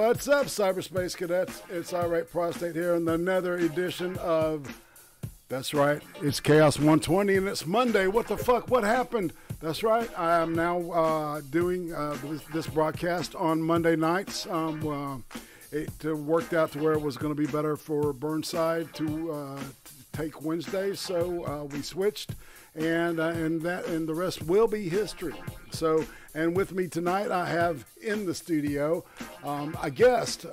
What's up, cyberspace cadets? It's Irate Prostate here in another edition of, that's right, it's Chaos 120 and it's Monday. What the fuck? What happened? That's right. I am now doing this broadcast on Monday nights. It worked out to where it was going to be better for Burnside to take Wednesdays, so we switched, and the rest will be history. So, and with me tonight, I have in the studio a guest.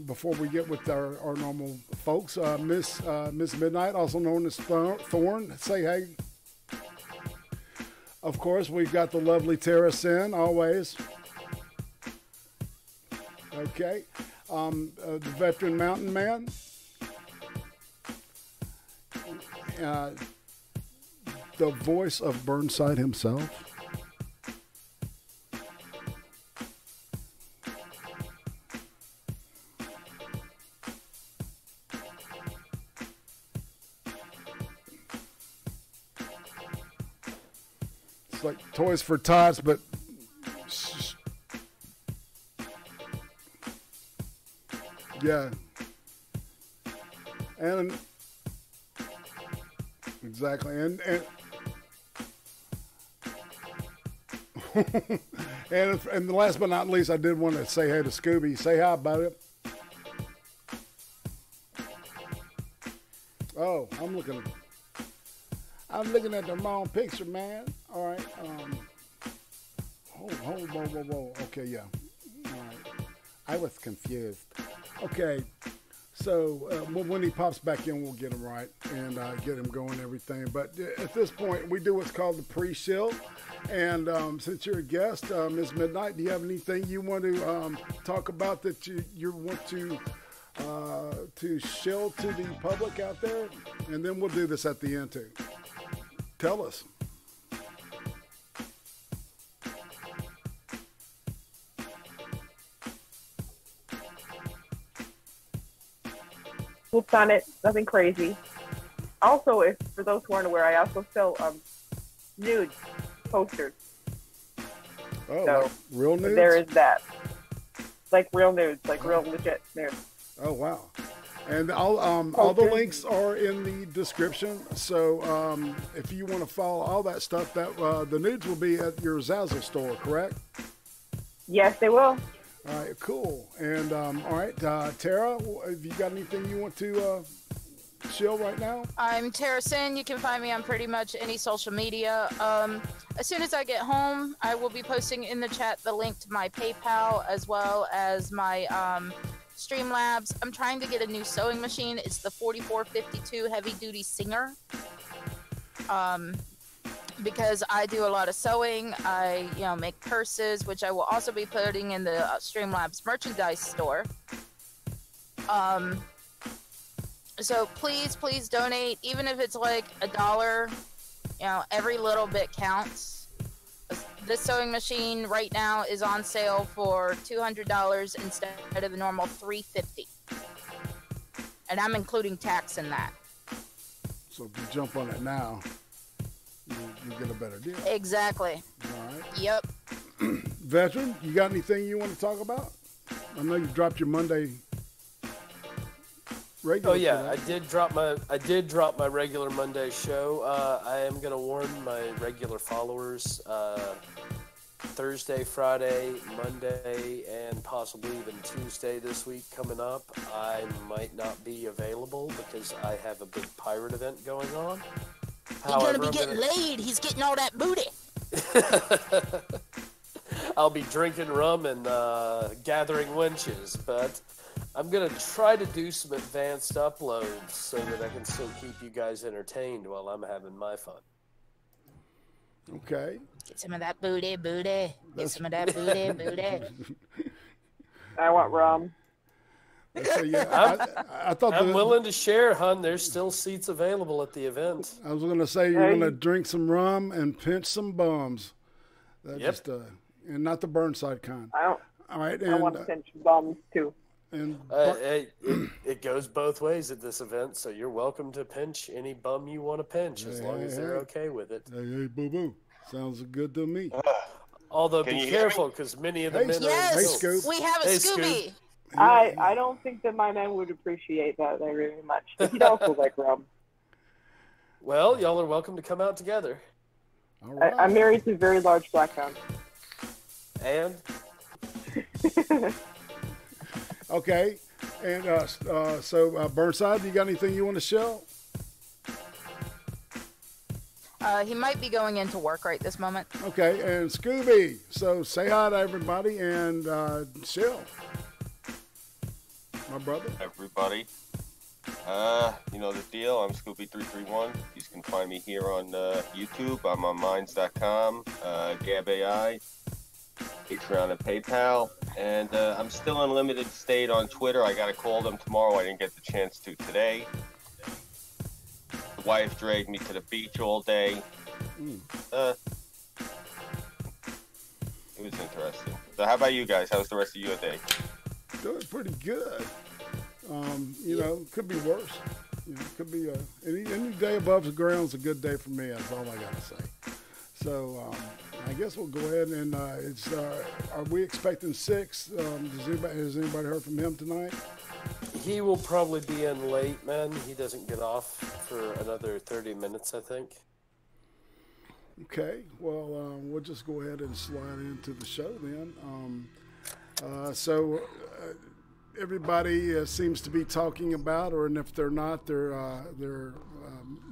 Before we get with our normal folks, Miss Midnight, also known as Thorne. Say hey. Of course, we've got the lovely TerraSynn, always. Okay. The Vetran Mountainman. The voice of Burnside himself. It's like Toys for Tots, but yeah. And exactly, and and last but not least, I did want to say hey to Scooby. Say hi, buddy. Oh, I'm looking at the wrong picture, man. All right. Whoa. Okay, yeah. All right. I was confused. Okay. So when he pops back in, we'll get him right and get him going and everything. But at this point, we do what's called the pre-shill. And since you're a guest, Ms. Midnight, do you have anything you want to talk about that you want to shill to the public out there? And then we'll do this at the end too. Tell us. Whoops on it, nothing crazy. Also, if for those who aren't aware, I also sell nude posters. Oh, so, like real nudes? There is that. Like real nudes, like real legit nudes. Oh, wow. And all the links are in the description. So if you want to follow all that stuff, that the nudes will be at your Zazzle store, correct? Yes, they will. All right, cool. And all right, Tara, have you got anything you want to shill right now? I'm TerraSynn. You can find me on pretty much any social media. As soon as I get home, I will be posting in the chat the link to my PayPal as well as my Streamlabs. I'm trying to get a new sewing machine. It's the 4452 Heavy Duty Singer. Because I do a lot of sewing. I, make purses, which I will also be putting in the Streamlabs merchandise store. So please donate, even if it's like $1. Every little bit counts. This sewing machine right now is on sale for $200 instead of the normal $350, and I'm including tax in that. So if you jump on it now, you get a better deal. Exactly. All right. Yep. Veteran, you got anything you want to talk about? I know you dropped your Monday regular. Oh yeah, I did drop my regular Monday show. I am gonna warn my regular followers. Thursday, Friday, Monday, and possibly even Tuesday this week coming up, I might not be available because I have a big pirate event going on. He's gonna be getting laid. He's getting all that booty. I'll be drinking rum and gathering winches, but I'm going to try to do some advanced uploads so that I can still keep you guys entertained while I'm having my fun. Okay. Get some of that booty. Get some of that booty. I want rum. So, yeah, I thought I'm willing to share, hon. There's still seats available at the event. I was going to say you're going to drink some rum and pinch some bums. Yep. Just, and not the Burnside kind. All right. I want to pinch bums too. And it goes both ways at this event, so you're welcome to pinch any bum you want to pinch as long as they're okay with it. Hey, boo-boo. Sounds good to me. Although be careful, because many of the men yes, Hey, Scoop. we have a Hey, Scooby. I don't think that my man would appreciate that very much. But he'd also like rum. Well, y'all are welcome to come out together. All right. I'm married to a very large blackhound. And Okay. And so Burnside, you got anything you want to show? He might be going into work right this moment. Okay. And Scooby, so say hi to everybody and chill. My brother. Everybody. You know the deal. I'm Scooby331. You can find me here on YouTube. I'm on Minds.com, Gab AI, Patreon, and PayPal. And I'm still in limited state on Twitter. I got to call them tomorrow. I didn't get the chance to today. The wife dragged me to the beach all day. It was interesting. So how about you guys? How's the rest of your day? Doing pretty good. You know, could be worse. You know, could be any day above the ground is a good day for me. That's all I gotta say. So I guess we'll go ahead and are we expecting 6? Has anybody heard from him tonight? he will probably be in late, man. He doesn't get off for another 30 minutes, I think. Okay, well, we'll just go ahead and slide into the show then. Everybody seems to be talking about, or and if they're not, they're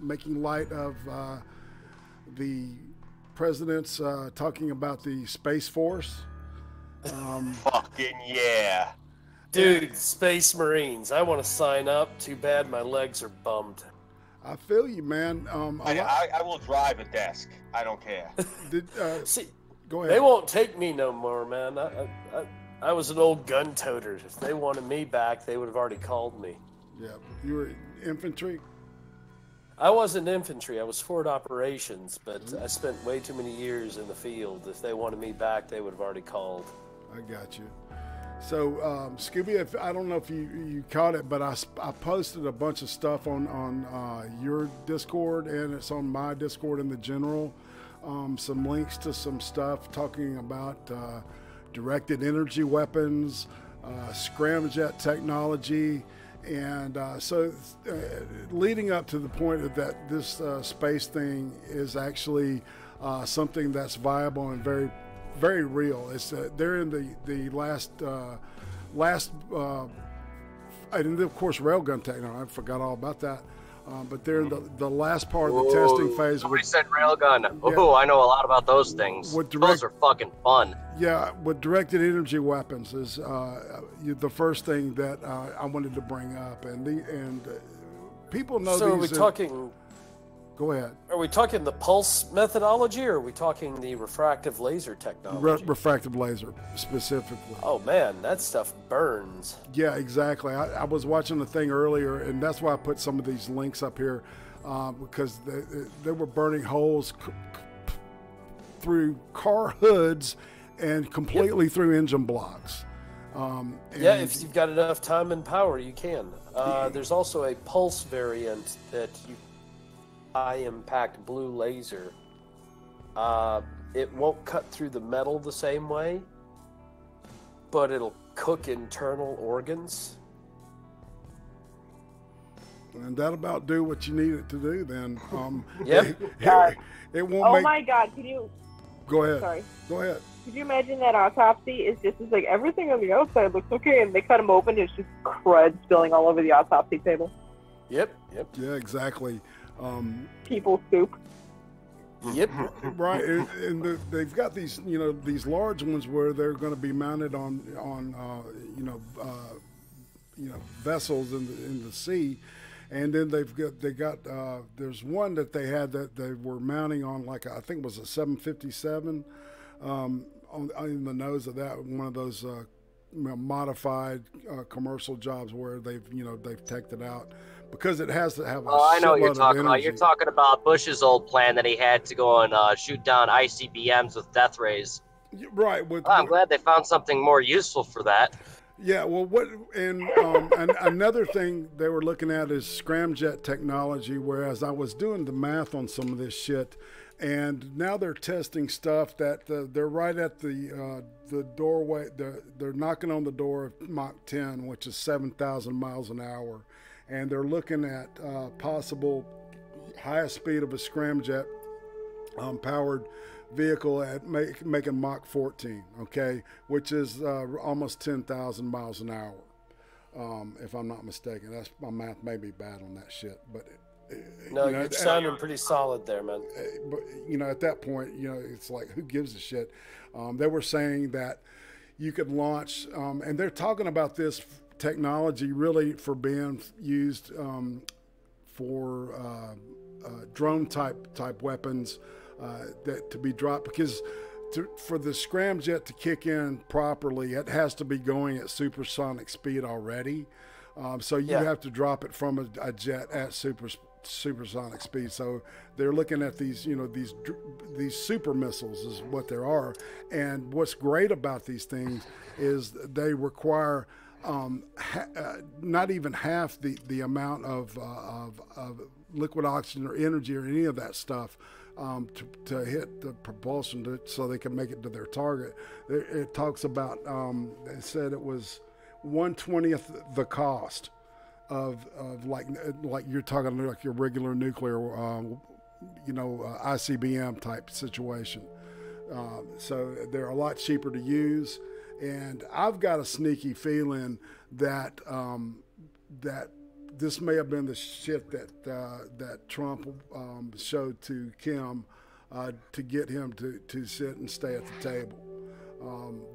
making light of the president's talking about the Space Force. Fucking yeah. Dude, Space Marines. I want to sign up. Too bad my legs are bummed. I feel you, man. I will drive a desk. I don't care. See, go ahead. they won't take me no more, man. I was an old gun toter. If they wanted me back, they would have already called me. Yeah, you were infantry? I wasn't infantry. I was forward operations, but I spent way too many years in the field. If they wanted me back, they would have already called. I got you. So, Scooby, I don't know if you caught it, but I posted a bunch of stuff on your Discord, and it's on my Discord in the general. Some links to some stuff talking about directed energy weapons, scramjet technology, and leading up to the point that this space thing is actually something that's viable and very, very real. It's they're in the last and of course railgun technology. I forgot all about that. But they're in the last part of the testing phase. Somebody said railgun. Oh, I know a lot about those things. Those are fucking fun. Yeah, with directed energy weapons is the first thing that I wanted to bring up, and people know. So these are we talking? Go ahead. Are we talking the pulse methodology, or are we talking the refractive laser technology? Refractive laser, specifically. Oh man, that stuff burns. Yeah, exactly. I was watching the thing earlier, and that's why I put some of these links up here, because they were burning holes through car hoods and completely through engine blocks. Yeah, if you've got enough time and power, you can. There's also a pulse variant that you high impact blue laser. It won't cut through the metal the same way, but it'll cook internal organs. And that'll about do what you need it to do then. Yep. It won't Oh make... my God, can you... Go ahead. Sorry. Go ahead. Could you imagine that autopsy is just it's like everything on the outside looks okay, and they cut him open, it's just crud spilling all over the autopsy table. Yep. Yeah, exactly. People soup. Yep. Right, and they've got these, these large ones where they're going to be mounted on vessels in the sea, and then they got there's one that they had that they were mounting on, like I think it was a 757 in the nose of that, one of those modified commercial jobs where they've teched it out. Because it has to have a I know what you're talking about. energy. You're talking about Bush's old plan that he had to go and shoot down ICBMs with death rays. Right. I'm glad they found something more useful for that. Yeah. Well, and another thing they were looking at is scramjet technology. Whereas I was doing the math on some of this shit, And now they're testing stuff that they're right at the doorway. They're knocking on the door of Mach 10, which is 7,000 miles an hour, and they're looking at possible highest speed of a scramjet powered vehicle at making Mach 14, okay, which is almost 10,000 miles an hour, if I'm not mistaken. That's my math may be bad on that shit, but no, you're sounding pretty solid there, man. But at that point, it's like, who gives a shit? They were saying that you could launch, and they're talking about this technology really for being used for drone type weapons that to be dropped, because for the scramjet to kick in properly, it has to be going at supersonic speed already. So you have to drop it from a jet at supersonic speed. So they're looking at these, these super missiles is what there are. And what's great about these things is they require not even half the amount of liquid oxygen or energy or any of that stuff to hit the propulsion so they can make it to their target. It talks about, they said it was 1/20th the cost of like you're talking like your regular nuclear, ICBM type situation. So they're a lot cheaper to use, and I've got a sneaky feeling that that this may have been the shit that Trump showed to Kim to get him to sit and stay at the table.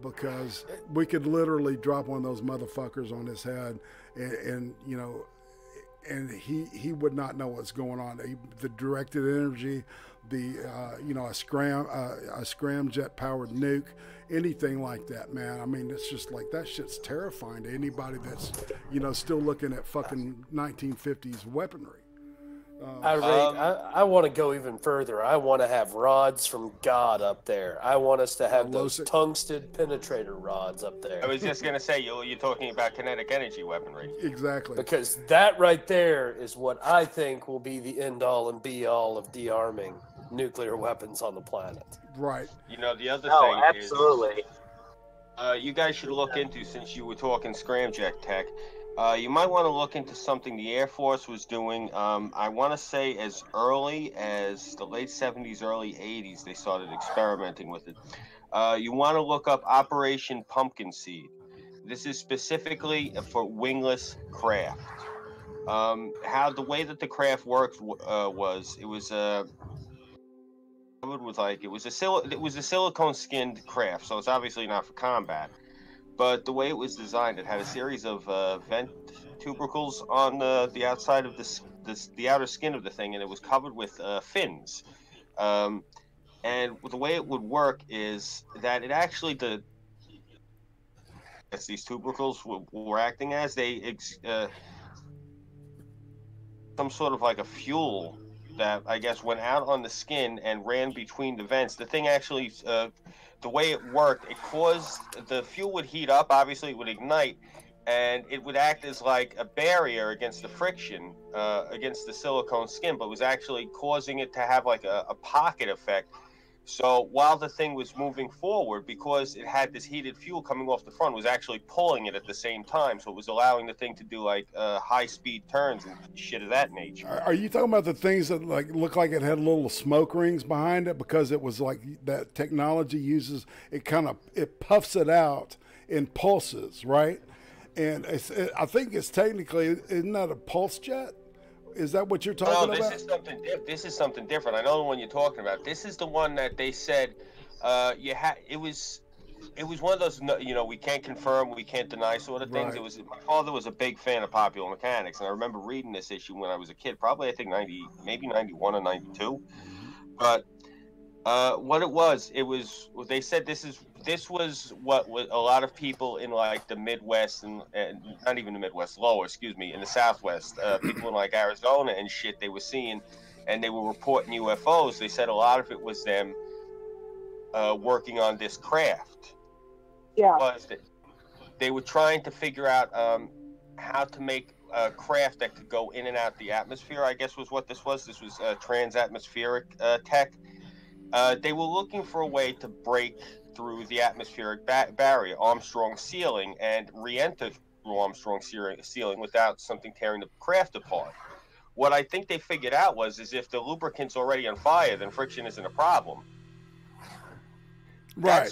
Because we could literally drop one of those motherfuckers on his head, and he would not know what's going on. The directed energy, a scramjet powered nuke, anything like that, man. I mean, it's just like, that shit's terrifying to anybody that's still looking at fucking 1950s weaponry. I want to go even further. I want to have rods from God up there. I want us to have those tungsten penetrator rods up there. I was just going to say, you're talking about kinetic energy weaponry. Exactly. Because that right there is what I think will be the end-all and be-all of de-arming nuclear weapons on the planet. Right. The other Oh, thing absolutely. is, you guys should look into, since you were talking scramjet tech, you might want to look into something the Air Force was doing. I want to say as early as the late 70s, early 80s, they started experimenting with it. You want to look up Operation Pumpkin Seed. This is specifically for wingless craft. How the way that the craft worked was it was a silicone skinned craft, so it's obviously not for combat. But the way it was designed, it had a series of vent tubercles on the outside of the outer skin of the thing, and it was covered with fins. And the way it would work is that it actually as these tubercles were acting as some sort of like a fuel that I guess went out on the skin and ran between the vents. The thing actually, the way it worked, it caused the fuel would heat up. Obviously, it would ignite, and it would act as like a barrier against the friction against the silicone skin, but was actually causing it to have like a pocket effect. So while the thing was moving forward, because it had this heated fuel coming off the front, was actually pulling it at the same time. So it was allowing the thing to do like high-speed turns and shit of that nature. Are you talking about the things that like look like it had little smoke rings behind it, because it was like that technology uses it, it puffs it out in pulses, right? And I think it's technically, isn't that a pulse jet? Is that what you're talking about? No, this is something different. I know the one you're talking about. This is the one that they said it was one of those, we can't confirm, we can't deny sort of things. Right. My father was a big fan of Popular Mechanics, and I remember reading this issue when I was a kid, probably I think maybe 91 or 92. But what it was, they said this was what a lot of people in like the Midwest and not even the Midwest, in the Southwest, people in like Arizona and shit, they were seeing, and they were reporting UFOs. They said a lot of it was them working on this craft. Yeah. Was that they were trying to figure out how to make a craft that could go in and out the atmosphere, I guess was what this was. This was transatmospheric tech. They were looking for a way to break through the atmospheric barrier, Armstrong's ceiling, and re-enter through Armstrong's ceiling without something tearing the craft apart. What I think they figured out is if the lubricant's already on fire, then friction isn't a problem. Right.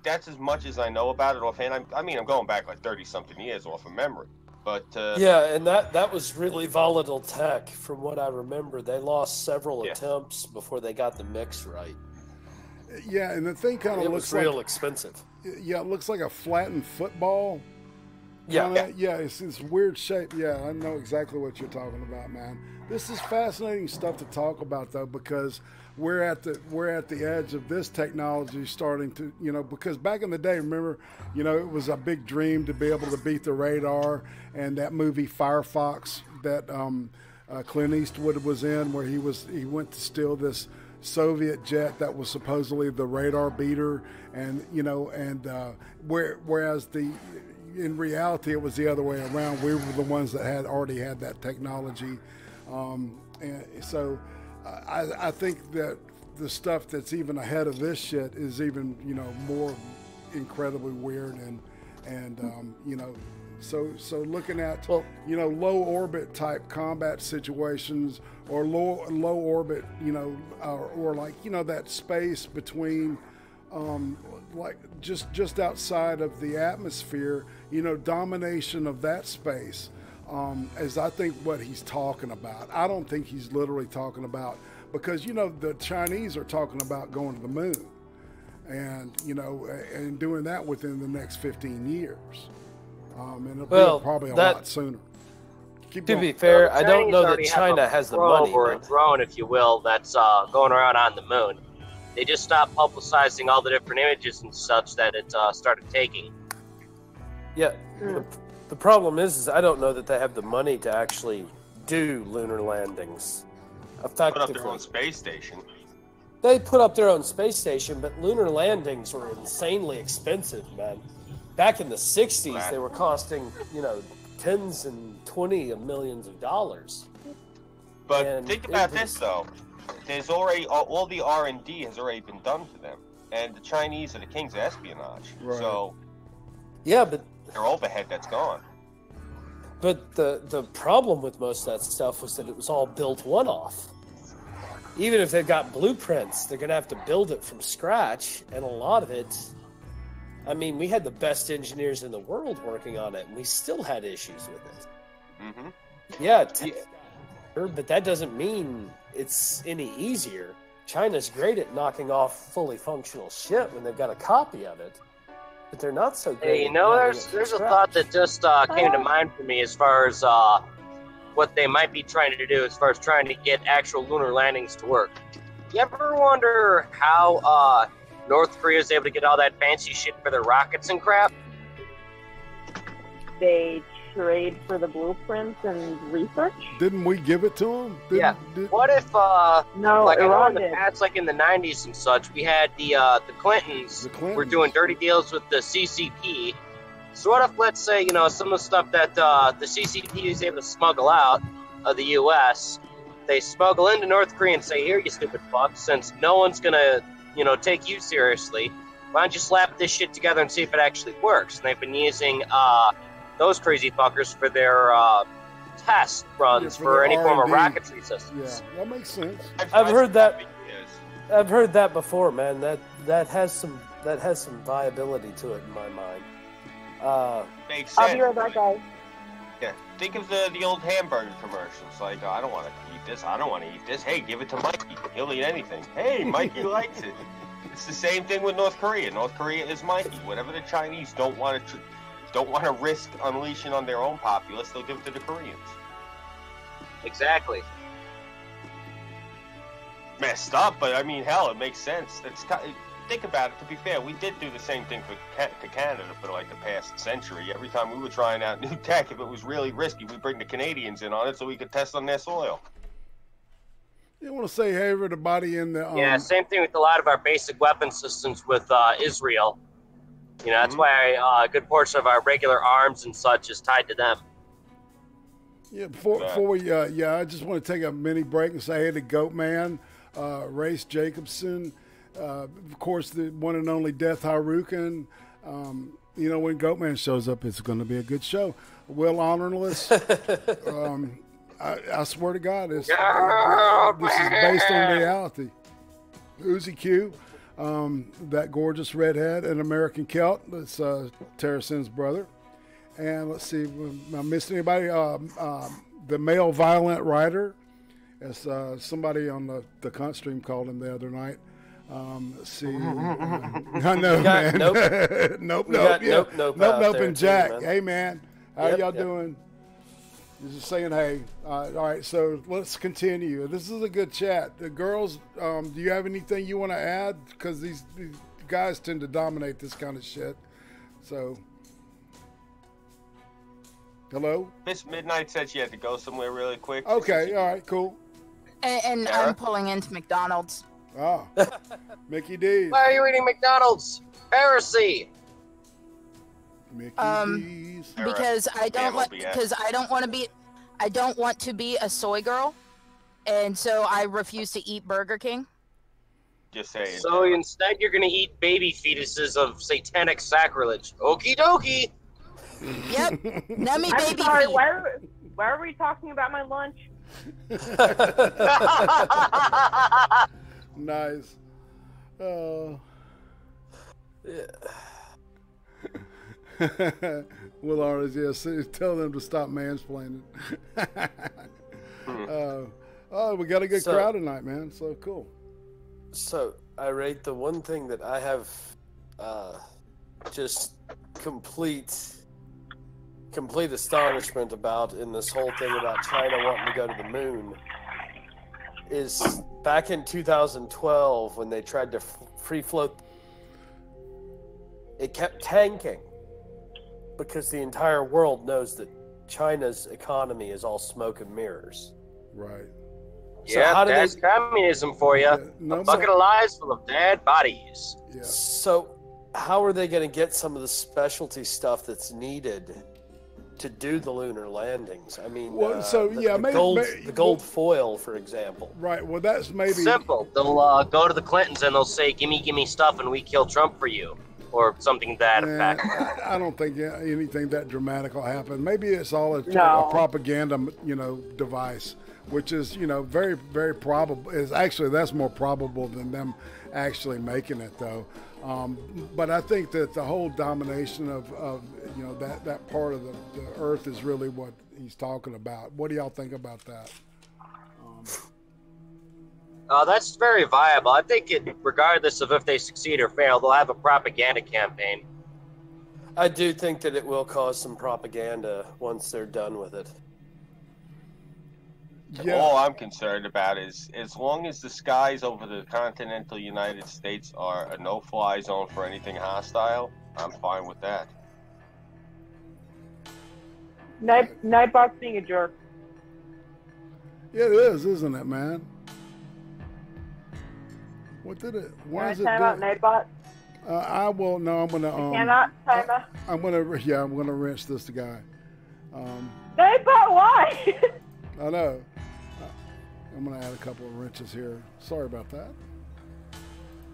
That's as much as I know about it offhand. I mean, I'm going back like 30-something years off of memory. But yeah, and that was really volatile tech from what I remember. They lost several attempts before they got the mix right. Yeah, and the thing kind of looks real expensive. Yeah, it looks like a flattened football. Yeah. Yeah, it's weird shape. Yeah, I know exactly what you're talking about, man. This is fascinating stuff to talk about, though, because we're at the edge of this technology starting to, because back in the day, remember, it was a big dream to be able to beat the radar, and that movie WarFox that Clint Eastwood was in, where he went to steal this Soviet jet that was supposedly the radar beater, and whereas in reality it was the other way around. We were the ones that had already had that technology, and so I think that the stuff that's even ahead of this shit is even more incredibly weird, and so looking at low orbit type combat situations, or low orbit, or like that space between like just outside of the atmosphere, domination of that space, is I think what he's talking about. I don't think he's literally talking about, because the Chinese are talking about going to the moon, and and doing that within the next 15 years. And it'll be probably a lot sooner. To be fair, I don't know that China has the money. Or a drone, if you will, that's going around on the moon. They just stopped publicizing all the different images and such that it started taking. Yeah, the problem is I don't know that they have the money to actually do lunar landings. Put up their own space station. They put up their own space station, but lunar landings were insanely expensive, man. Back in the 60s, they were costing, tens and 20 of millions of dollars. But think about this, though. There's already, all the R&D has already been done for them. And the Chinese are the kings of espionage. Right. So, yeah, but their overhead, that's gone. But the problem with most of that stuff was that it was all built one-off. Even if they've got blueprints, they're going to have to build it from scratch, and a lot of it... I mean, we had the best engineers in the world working on it, and we still had issues with it. Mm-hmm. Yeah, but that doesn't mean it's any easier. China's great at knocking off fully functional shit when they've got a copy of it, but they're not so great. Hey, there's a thought that just came to mind for me as far as what they might be trying to do as far as trying to get actual lunar landings to work. You ever wonder how North Korea is able to get all that fancy shit for their rockets and crap? They trade for the blueprints and research. Didn't we give it to them? What if no, like Iran in the past, like in the 90s and such, we had the Clintons were doing dirty deals with the CCP. So what if, let's say, some of the stuff that the CCP is able to smuggle out of the U.S., they smuggle into North Korea and say, here, you stupid fuck, since no one's gonna take you seriously, why don't you slap this shit together and see if it actually works? And they've been using those crazy fuckers for their test runs for any form of rocketry systems. Yeah, that makes sense. I've heard that. I've heard that before, man. That has some viability to it in my mind. Makes sense. I'll be right back, guys. Yeah, think of the old hamburger commercials. Like, I don't want to eat this. I don't want to eat this. Hey, give it to Mikey. He'll eat anything. Hey, Mikey likes it. It's the same thing with North Korea. North Korea is Mikey. Whatever the Chinese don't want to risk unleashing on their own populace, they'll give it to the Koreans. Exactly. Messed up, but I mean, hell, it makes sense. Think about it. To be fair, we did do the same thing to Canada for like the past century. Every time we were trying out new tech, if it was really risky, we'd bring the Canadians in on it so we could test on their soil. You want to say, hey, everybody in the... Yeah, same thing with a lot of our basic weapon systems with Israel. That's why a good portion of our regular arms and such is tied to them. Yeah, before we, I just want to take a mini break and say hey to Goat Man. Race Jacobson, of course, the one and only Death Harukin. You know, when Goatman shows up, it's going to be a good show. Will Honorless. I swear to God, this is based on reality. Uzi Q, that gorgeous redhead, an American Celt. That's TerraSynn's brother. And let's see, am I missing anybody? The male violent writer, as somebody on the cunt stream called him the other night. Let's see. I know, man. Nope. And Jack, man. Hey, man, how y'all doing? Just saying, hey. All right, so let's continue. This is a good chat. The girls, do you have anything you want to add? Because these guys tend to dominate this kind of shit. So, hello? Mrs.Midnight said she had to go somewhere really quick. Okay, all right, cool. And I'm pulling into McDonald's. Oh, Mickey D. Why are you eating McDonald's? Heresy. Mickey D's. Because I don't want to be a soy girl, and so I refuse to eat Burger King. Just saying. So instead, you're gonna eat baby fetuses of satanic sacrilege. Okie dokie. Yep. Nummy I'm baby sorry, feet. why are we talking about my lunch? Nice. Oh. Yeah. Will Artis, yes, tell them to stop mansplaining. Oh, we got a good crowd tonight, man. So cool. So, Irate, the one thing that I have just complete astonishment about in this whole thing about China wanting to go to the moon is back in 2012 when they tried to free float, it kept tanking because the entire world knows that China's economy is all smoke and mirrors. Right. So Yeah, how do that's communism for you. no A bucket of lies full of dead bodies. Yeah. So how are they going to get some of the specialty stuff that's needed to do the lunar landings? I mean, Well, the gold foil, for example. Right. Well, that's maybe Simple. They'll go to the Clintons and they'll say, gimme stuff and we kill Trump for you. Or something to that effect. I don't think anything that dramatic will happen. Maybe it's all a propaganda, device, which is, very, very probable. That's more probable than them actually making it, though. But I think that the whole domination of that part of the Earth is really what he's talking about. What do y'all think about that? That's very viable. I think regardless of if they succeed or fail, they'll have a propaganda campaign. I do think that it will cause some propaganda once they're done with it. Yeah. All I'm concerned about is as long as the skies over the continental United States are a no-fly zone for anything hostile, I'm fine with that. Nightbot's being a jerk. Yeah, it is, isn't it, man? What did it? Why is it? Time out, Nightbot. I will. No, I'm gonna. Cannot time out. I'm gonna. Yeah, I'm gonna wrench this guy. Nightbot, why? I know. I'm gonna add a couple of wrenches here. Sorry about that,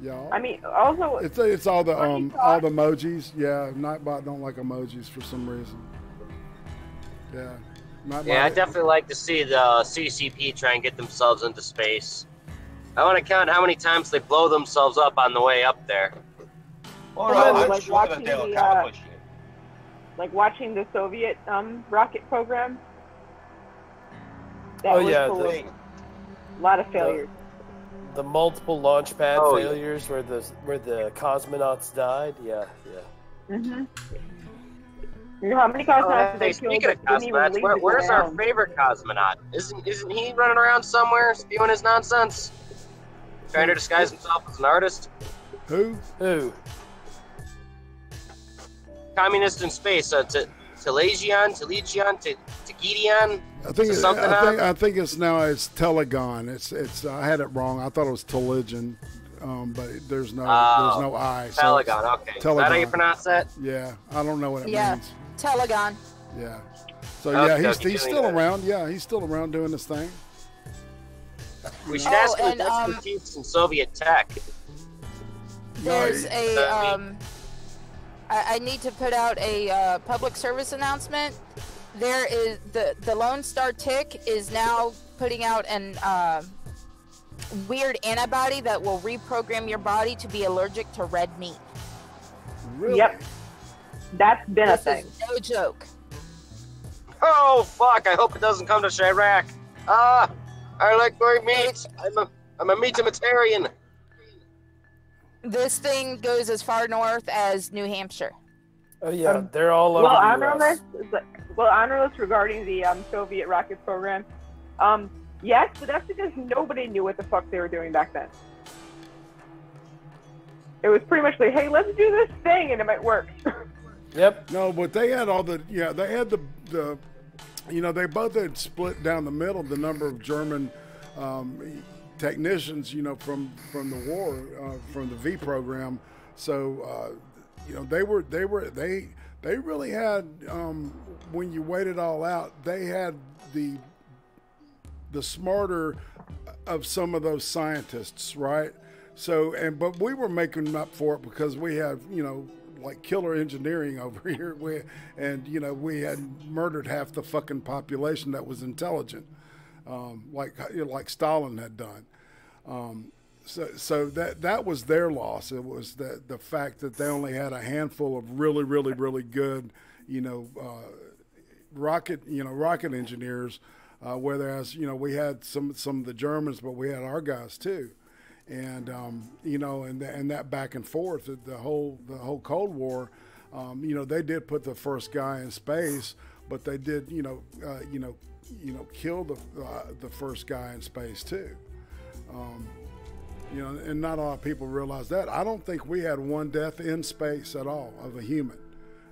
y'all. I mean, also It's all the emojis. Yeah, Nightbot don't like emojis for some reason. Yeah. Nightbot, Yeah, I definitely like to see the CCP try and get themselves into space. I want to count how many times they blow themselves up on the way up there. I'm like sure that they'll accomplish it. like watching the Soviet rocket program. That was full of a lot of failures. The multiple launch pad failures where the cosmonauts died. Yeah. Mm-hmm. You know how many cosmonauts they killed? Speaking of cosmonauts, where's our favorite cosmonaut? Isn't he running around somewhere spewing his nonsense? Trying to disguise himself as an artist? Who? Communist in space. Telegion, Tegidion. I think it's Telegon. It's I had it wrong. I thought it was Telegion, but there's no I. Telegon. Okay. Telegon. Is that how you pronounce that? Yeah, I don't know what it means. Telegon. Yeah. So yeah, he's still around. Yeah, he's still around doing this thing. We should ask him and, his expertise in Soviet tech. There's I need to put out a public service announcement. There is the Lone Star Tick is now putting out an weird antibody that will reprogram your body to be allergic to red meat. Really? Yep. That's been a thing. No joke. Oh fuck! I hope it doesn't come to Chirac. I like my meat. I'm a meatimitarian. This thing goes as far north as New Hampshire. Oh yeah, they're all over Well, the US. honorless regarding the Soviet rocket program. Yes, but that's because nobody knew what the fuck they were doing back then. It was pretty much like, hey, let's do this thing and it might work. Yep. No, but they had all the they had the they both had split down the middle the number of German technicians from the war from the V program. So they really had when you weighed it all out, they had the smarter of some of those scientists, right? So but we were making up for it because we have like killer engineering over here. We had murdered half the fucking population that was intelligent, like Stalin had done. So that was their loss. It was the fact that they only had a handful of really, really, really good, rocket engineers. Whereas we had some of the Germans, but we had our guys too. And and that back and forth, the whole Cold War, they did put the first guy in space, but they did kill the first guy in space too. And not a lot of people realize that. I don't think we had one death in space at all of a human.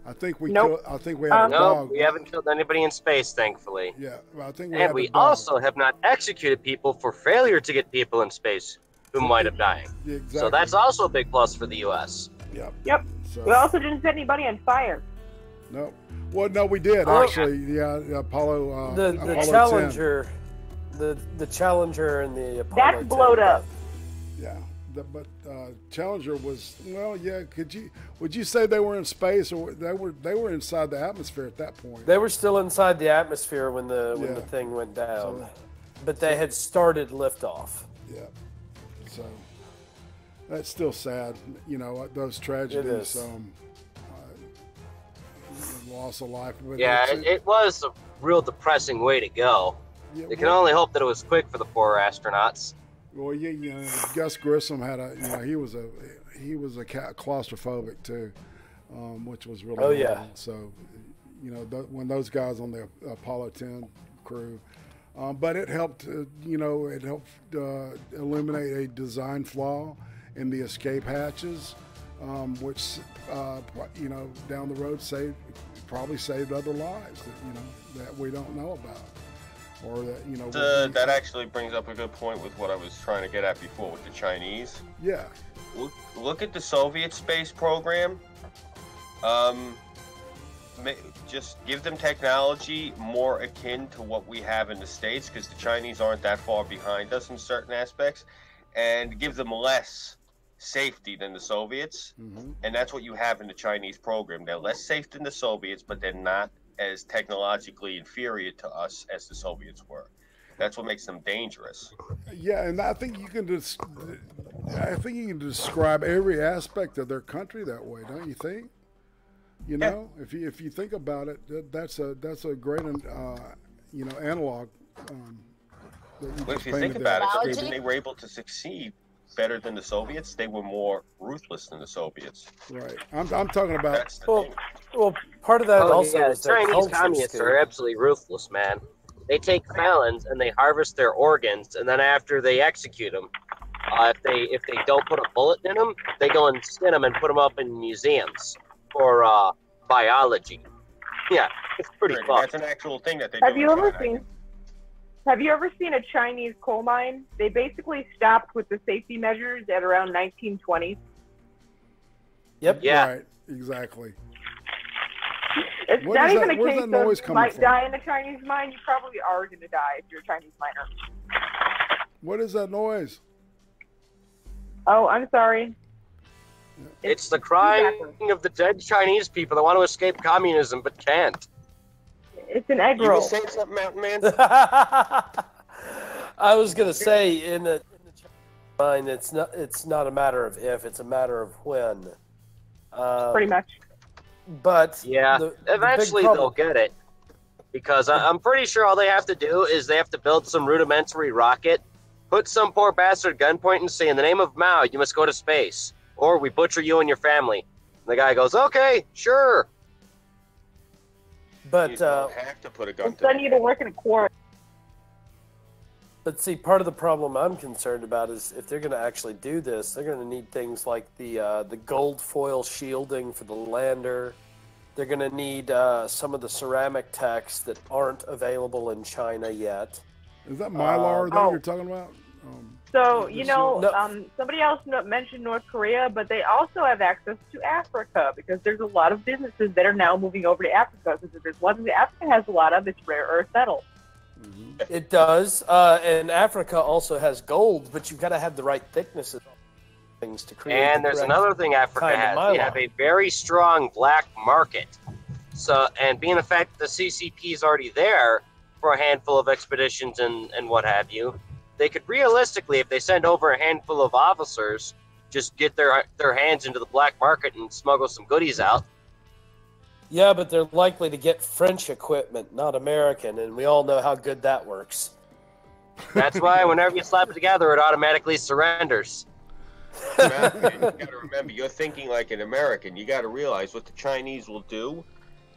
I think we Nope. I think we had a dog. No, we haven't killed anybody in space, thankfully. Yeah, I think And we also have not executed people for failure to get people in space who might have died. Yeah, exactly. So that's also a big plus for the U.S. Yep. So, We also didn't set anybody on fire. no. Well, no, we did actually. Yeah, Apollo. The Apollo Challenger, the Challenger and the Apollo. That's 10 blowed up. 10. Yeah, but Challenger was yeah. Would you say they were in space, or they were inside the atmosphere at that point? They were still inside the atmosphere when the thing went down, but they had started liftoff. Yeah. So that's still sad, those tragedies. It is. Loss of life. But Yeah, it was a real depressing way to go. Yeah, You can only hope that it was quick for the poor astronauts. Well, Gus Grissom had he was a claustrophobic too, which was really horrible. So, when those guys on the Apollo 10 crew, but it helped, eliminate a design flaw in the escape hatches, which, down the road probably saved other lives that we don't know about. Or that, that actually brings up a good point with what I was trying to get at before with the Chinese. Yeah. Look at the Soviet space program. Just give them technology more akin to what we have in the States, because the Chinese aren't that far behind us in certain aspects, and give them less safety than the Soviets. Mm-hmm. And that's what you have in the Chinese program. They're less safe than the Soviets, but they're not as technologically inferior to us as the Soviets were. That's what makes them dangerous. Yeah, and I think you can describe every aspect of their country that way, don't you think? If you think about it, that's a great analog. Well, if you think about it, the reason they were able to succeed better than the Soviets, they were more ruthless than the Soviets. Right. I'm talking about. Well, part of that also is their Chinese communists are absolutely ruthless, man. They take felons and they harvest their organs, and then after they execute them, if they don't put a bullet in them, they go and skin them and put them up in museums for biology. Yeah, it's pretty fun. That's an actual thing that they Have do. Have you ever seen a Chinese coal mine? They basically stopped with the safety measures at around 1920. Yep. Yeah. Right. Exactly. It's not even a case of you might from? die in a Chinese mine. You probably are going to die if you're a Chinese miner. What is that noise? Oh, I'm sorry. It's the crying of the dead Chinese people that want to escape communism but can't. It's an egg You roll. were saying something, Mountain Man? I was gonna say in the mind, it's not a matter of if, it's a matter of when. Pretty much. But Yeah, eventually they'll get it. Because I'm pretty sure all they have to do is they have to build some rudimentary rocket, put some poor bastard gunpoint and say, in the name of Mao, you must go to space, or we butcher you and your family. And the guy goes, okay, sure. But You don't have to put a gun We'll to send you to work in a quarry. But see, part of the problem I'm concerned about is if they're going to actually do this, they're going to need things like the gold foil shielding for the lander. They're going to need some of the ceramic techs that aren't available in China yet. Is that Mylar that you're talking about? So, you know, somebody else mentioned North Korea, but they also have access to Africa because there's a lot of businesses that are now moving over to Africa. Because if there's one thing that Africa has a lot of, it's rare earth metals. It does, and Africa also has gold, but you've got to have the right thicknesses of things to create. And there's another thing Africa has. They have a very strong black market. So, and being the fact that the CCP is already there for a handful of expeditions and what have you, they could realistically, if they send over a handful of officers, just get their hands into the black market and smuggle some goodies out. Yeah, but they're likely to get French equipment, not American, and we all know how good that works. That's why whenever you slap it together, it automatically surrenders. you gotta remember, you're thinking like an American. You gotta realize what the Chinese will do,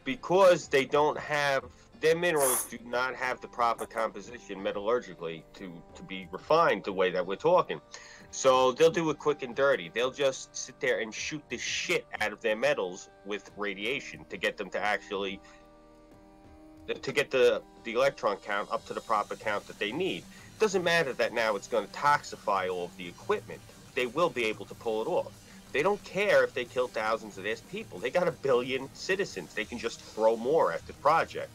because they don't have, their minerals do not have the proper composition metallurgically to be refined the way that we're talking. So they'll do it quick and dirty. They'll just sit there and shoot the shit out of their metals with radiation to get them to actually, to get the electron count up to the proper count that they need. It doesn't matter that now it's going to toxify all of the equipment. They will be able to pull it off. They don't care if they kill thousands of their people. They got 1 billion citizens. They can just throw more at the project.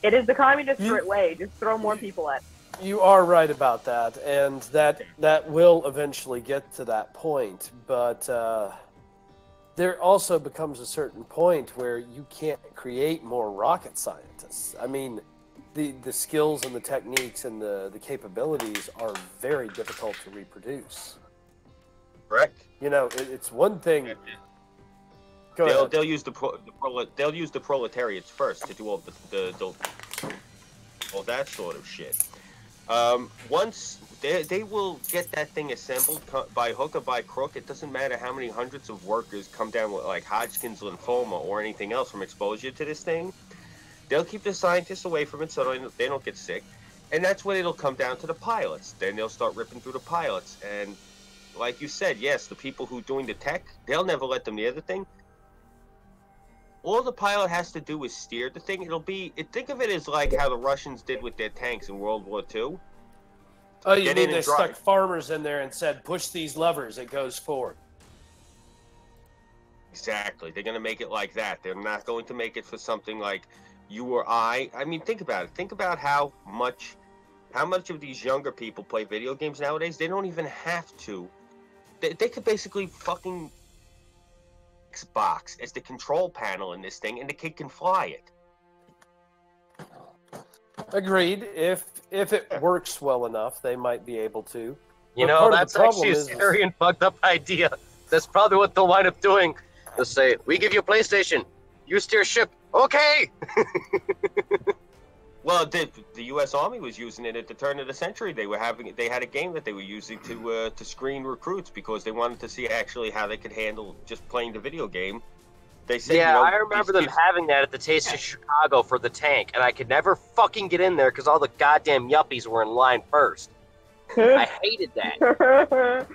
It is the communist way. Just throw more people at it. You are right about that, and that will eventually get to that point. But there also becomes a certain point where you can't create more rocket scientists. I mean, the skills and the techniques and the capabilities are very difficult to reproduce. Correct. You know, it's one thing. They'll use the proletariats first to do all all that sort of shit. Once they will get that thing assembled by hook or by crook, it doesn't matter how many hundreds of workers come down with like Hodgkin's lymphoma or anything else from exposure to this thing. They'll keep the scientists away from it so they don't get sick, and that's when it'll come down to the pilots. Then they'll start ripping through the pilots, and like you said, yes, the people who doing the tech, they'll never let them near the thing. All the pilot has to do is steer the thing. Think of it as like how the Russians did with their tanks in World War II. Oh, you mean they stuck farmers in there and said, push these levers, it goes forward. Exactly. They're going to make it like that. They're not going to make it for something like you or I. I mean, think about it. Think about how much of these younger people play video games nowadays. They don't even have to. They could basically fucking Xbox as the control panel in this thing, and the kid can fly it. Agreed. If it works well enough, they might be able to. You know, that's actually a scary and fucked up idea. That's probably what they'll wind up doing. They'll say, we give you a PlayStation. You steer ship. Okay! Well, the U.S. Army was using it at the turn of the century. They had a game that they were using to screen recruits because they wanted to see actually how they could handle just playing the video game. They said, yeah, I remember them having that at the Taste of Chicago for the tank, and I could never fucking get in there because all the goddamn yuppies were in line first. I hated that.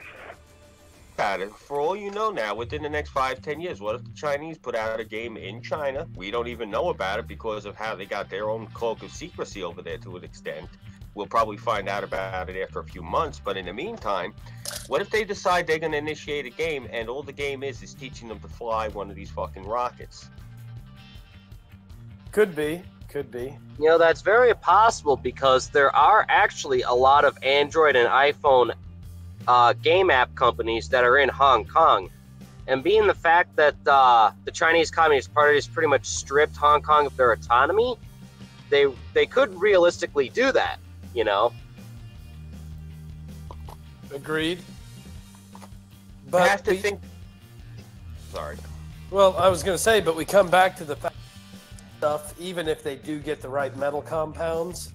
For all you know now, within the next 5-10 years, what if the Chinese put out a game in China? We don't even know about it because of how they got their own cloak of secrecy over there to an extent. We'll probably find out about it after a few months, but in the meantime, what if they decide they're going to initiate a game and all the game is teaching them to fly one of these fucking rockets? Could be. Could be. You know, that's very possible because there are actually a lot of Android and iPhone game app companies that are in Hong Kong. And being the fact that the Chinese Communist Party has pretty much stripped Hong Kong of their autonomy, they could realistically do that, you know? Agreed. But I have to think... Sorry. Well, I was going to say, but we come back to the fact stuff, even if they do get the right metal compounds,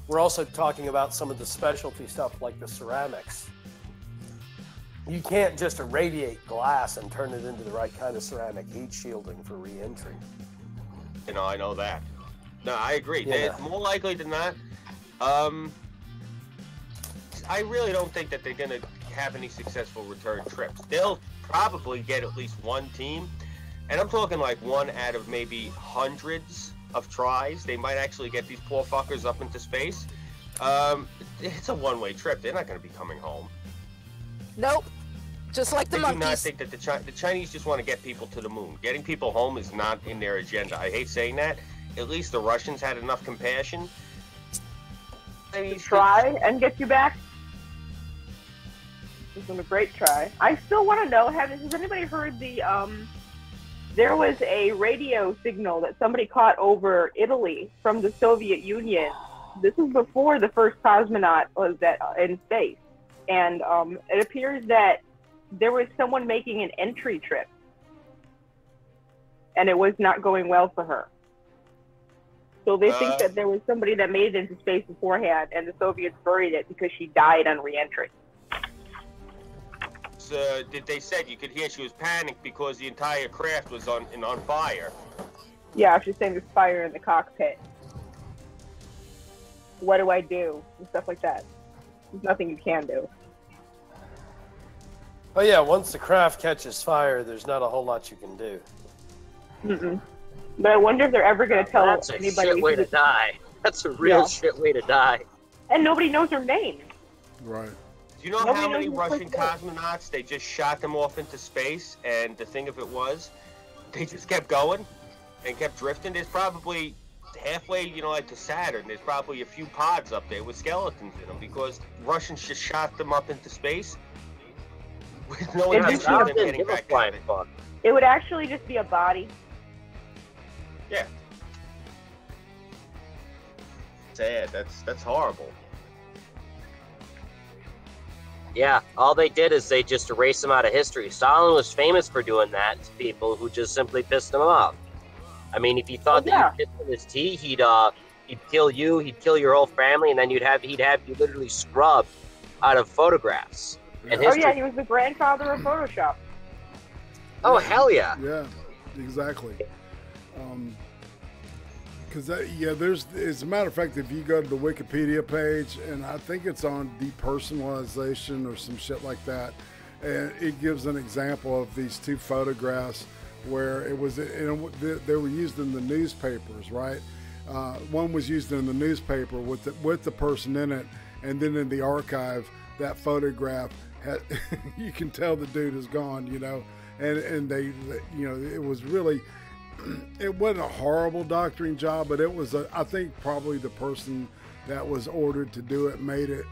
we're also talking about some of the specialty stuff like the ceramics. You can't just irradiate glass and turn it into the right kind of ceramic heat shielding for re-entry. You know, I know that. No, I agree. Yeah. More likely than not, I really don't think that they're going to have any successful return trips. They'll probably get at least one team, and I'm talking like one out of maybe hundreds of tries. They might actually get these poor fuckers up into space. It's a one-way trip. They're not going to be coming home. Nope. Just like the monkeys. I do not think that the Chinese just want to get people to the moon. Getting people home is not in their agenda. I hate saying that. At least the Russians had enough compassion. To try and get you back. This was a great try. I still want to know, has anybody heard the, there was a radio signal that somebody caught over Italy from the Soviet Union. This was before the first cosmonaut was in space. And it appears that there was someone making an entry trip. And it was not going well for her. So they think that there was somebody that made it into space beforehand, and the Soviets buried it because she died on re-entry. So they said you could hear she was panicked because the entire craft was on fire. Yeah, she's saying there's fire in the cockpit. What do I do? And stuff like that. There's nothing you can do. Oh yeah, once the craft catches fire, there's not a whole lot you can do. Mm-mm. But I wonder if they're ever going to tell anybody. That's a shit way to die. That's a real shit way to die. And nobody knows her name. Right. Do you know how many Russian cosmonauts, they just shot them off into space, and the thing of it was, they just kept going and kept drifting? There's probably halfway, you know, like to Saturn, there's probably a few pods up there with skeletons in them because Russians just shot them up into space with no intention of them getting back down. It would actually just be a body. Yeah. Sad. That's horrible. Yeah, all they did is they just erased them out of history. Stalin was famous for doing that to people who just simply pissed him off. I mean, if he thought that you pissed in his tea, he'd kill you, he'd kill your whole family, and then he'd have you literally scrubbed out of photographs and history. Oh yeah, he was the grandfather of Photoshop. Oh hell yeah! Yeah, exactly. Because there's, as a matter of fact, if you go to the Wikipedia page, and I think it's on depersonalization or some shit like that, and it gives an example of these two photographs where it was, they were used in the newspapers, right? One was used in the newspaper with the person in it, and then in the archive, that photograph had, you can tell the dude is gone, you know, and they, you know, it was really. It wasn't a horrible doctoring job, but it was, I think probably the person that was ordered to do it made it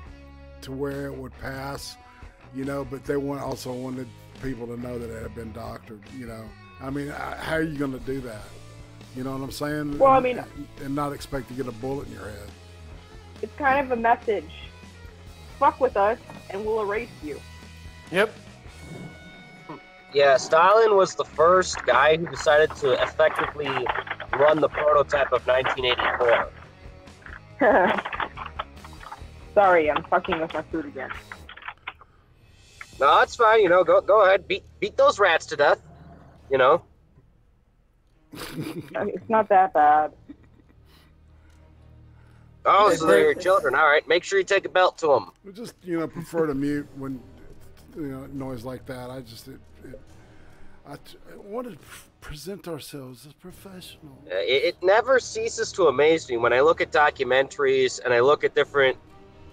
to where it would pass, you know, but they also wanted people to know that it had been doctored, you know. I mean, how are you going to do that? You know what I'm saying? Well, I mean, and not expect to get a bullet in your head. It's kind of a message. Fuck with us and we'll erase you. Yep. Yeah, Stalin was the first guy who decided to effectively run the prototype of 1984. Sorry, I'm fucking with my food again. No, it's fine. You know, go ahead, beat those rats to death. You know. It's not that bad. Oh, so they're your children. All right, make sure you take a belt to them. We just, you know, prefer to mute when, you know, noise like that. I want to present ourselves as professional. It never ceases to amaze me when I look at documentaries and I look at different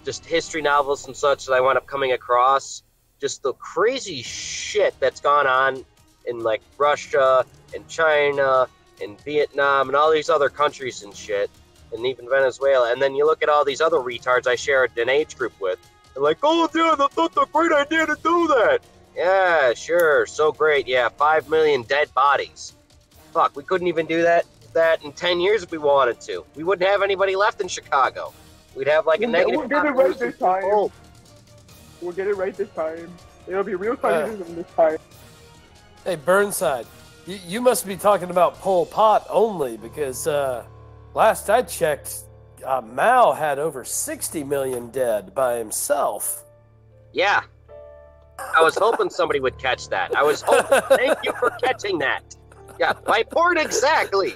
just history novels and such that I wind up coming across. Just the crazy shit that's gone on in like Russia and China and Vietnam and all these other countries and shit, and even Venezuela. And then you look at all these other retards I shared an age group with. They're like, oh, yeah, that's a great idea to do that. Yeah, sure, so great. Yeah, 5 million dead bodies. Fuck, we couldn't even do that in 10 years if we wanted to. We wouldn't have anybody left in Chicago. We'd have like a negative. We'll get it right this time. We'll get it right this time. It'll be real communism this time. Hey, Burnside, you must be talking about Pol Pot only, because last I checked, Mao had over 60 million dead by himself. Yeah. I was hoping somebody would catch that. I was hoping. Thank you for catching that. Yeah, my point exactly.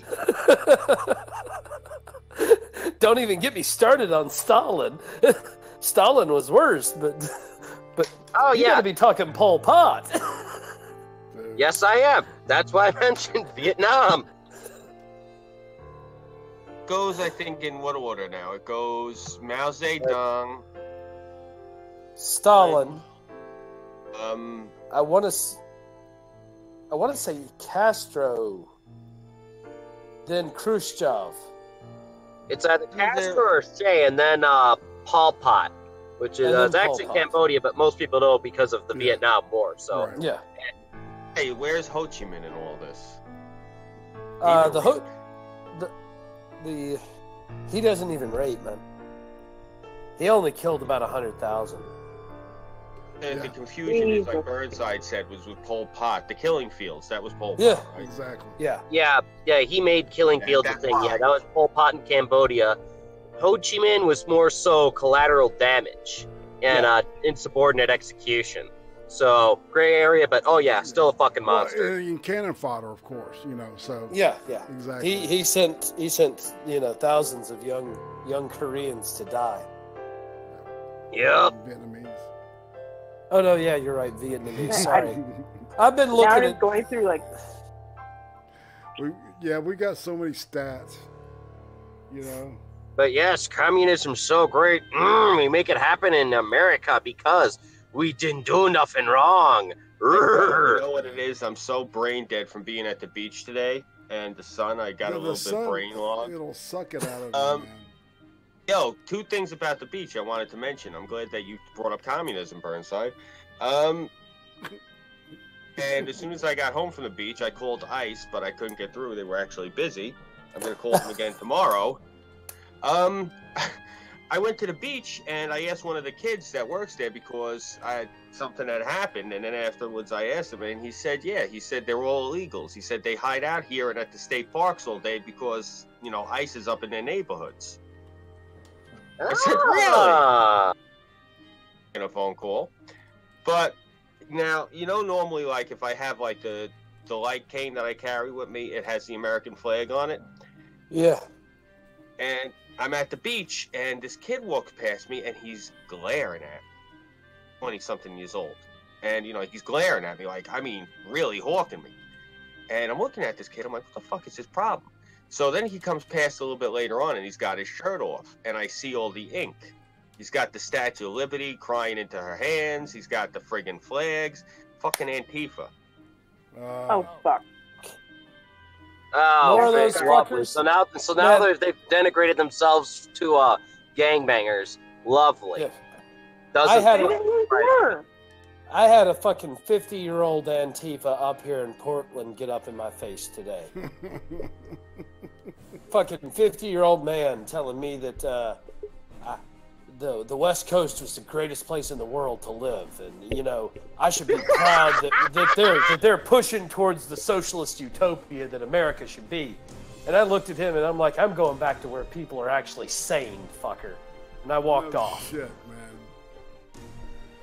Don't even get me started on Stalin. Stalin was worse, but oh, you gotta be talking Pol Pot. Yes, I am. That's why I mentioned Vietnam. Goes, I think, in what order now? It goes Mao Zedong, Stalin. I want to say Castro, then Khrushchev. It's either Castro or Che, and then Pol Pot, which is it's actually Cambodia, but most people know because of the Vietnam War. So Right. Yeah. Hey, where's Ho Chi Minh in all this? He doesn't even rate, man. He only killed about 100,000. And the confusion is, like Burnside said, was with Pol Pot. The killing fields, that was Pol Pot. Yeah. Right? Exactly. Yeah. Yeah, he made killing fields a thing. Yeah, that was Pol Pot in Cambodia. Ho Chi Minh was more so collateral damage and insubordinate execution. So gray area, but still a fucking monster. Well, cannon fodder, of course. So Yeah. exactly. He sent thousands of young Koreans to die. Yep. Vietnamese. Oh no, yeah, you're right, Vietnamese. Sorry, I've been looking Now at it's going through like. We got so many stats. But yes, communism's so great. We make it happen in America because we didn't do nothing wrong. You know what it is? I'm so brain dead from being at the beach today, and the sun. I got a little bit brain logged. It'll suck it out of you, man. Yo, 2 things about the beach I wanted to mention. I'm glad that you brought up communism, Burnside. And as soon as I got home from the beach, I called ICE, but I couldn't get through. They were actually busy. I'm going to call them again tomorrow. I went to the beach, and I asked one of the kids that works there because something had happened. And then afterwards, I asked him, and he said, they're all illegals. He said they hide out here and at the state parks all day because, ICE is up in their neighborhoods. I said, really? In a phone call. But now, normally, like, if I have, like, the light cane that I carry with me, it has the American flag on it. Yeah. And I'm at the beach, and this kid walks past me, and he's glaring at me. 20-something years old. And, he's glaring at me, like, really hawking me. And I'm looking at this kid, I'm like, what the fuck is his problem? So then he comes past a little bit later on, and he's got his shirt off, and I see all the ink. He's got the Statue of Liberty crying into her hands. He's got the friggin' flags. Fucking Antifa. Oh, fuck. Oh, More of those lovely. fuckers. So now they've denigrated themselves to gangbangers. Lovely. Yeah. I had a fucking 50-year-old Antifa up here in Portland get up in my face today. Fucking 50-year-old man telling me that the West Coast was the greatest place in the world to live, and I should be proud that they're pushing towards the socialist utopia that America should be. And I looked at him and I'm like, I'm going back to where people are actually sane, fucker. And I walked off. Shit, man.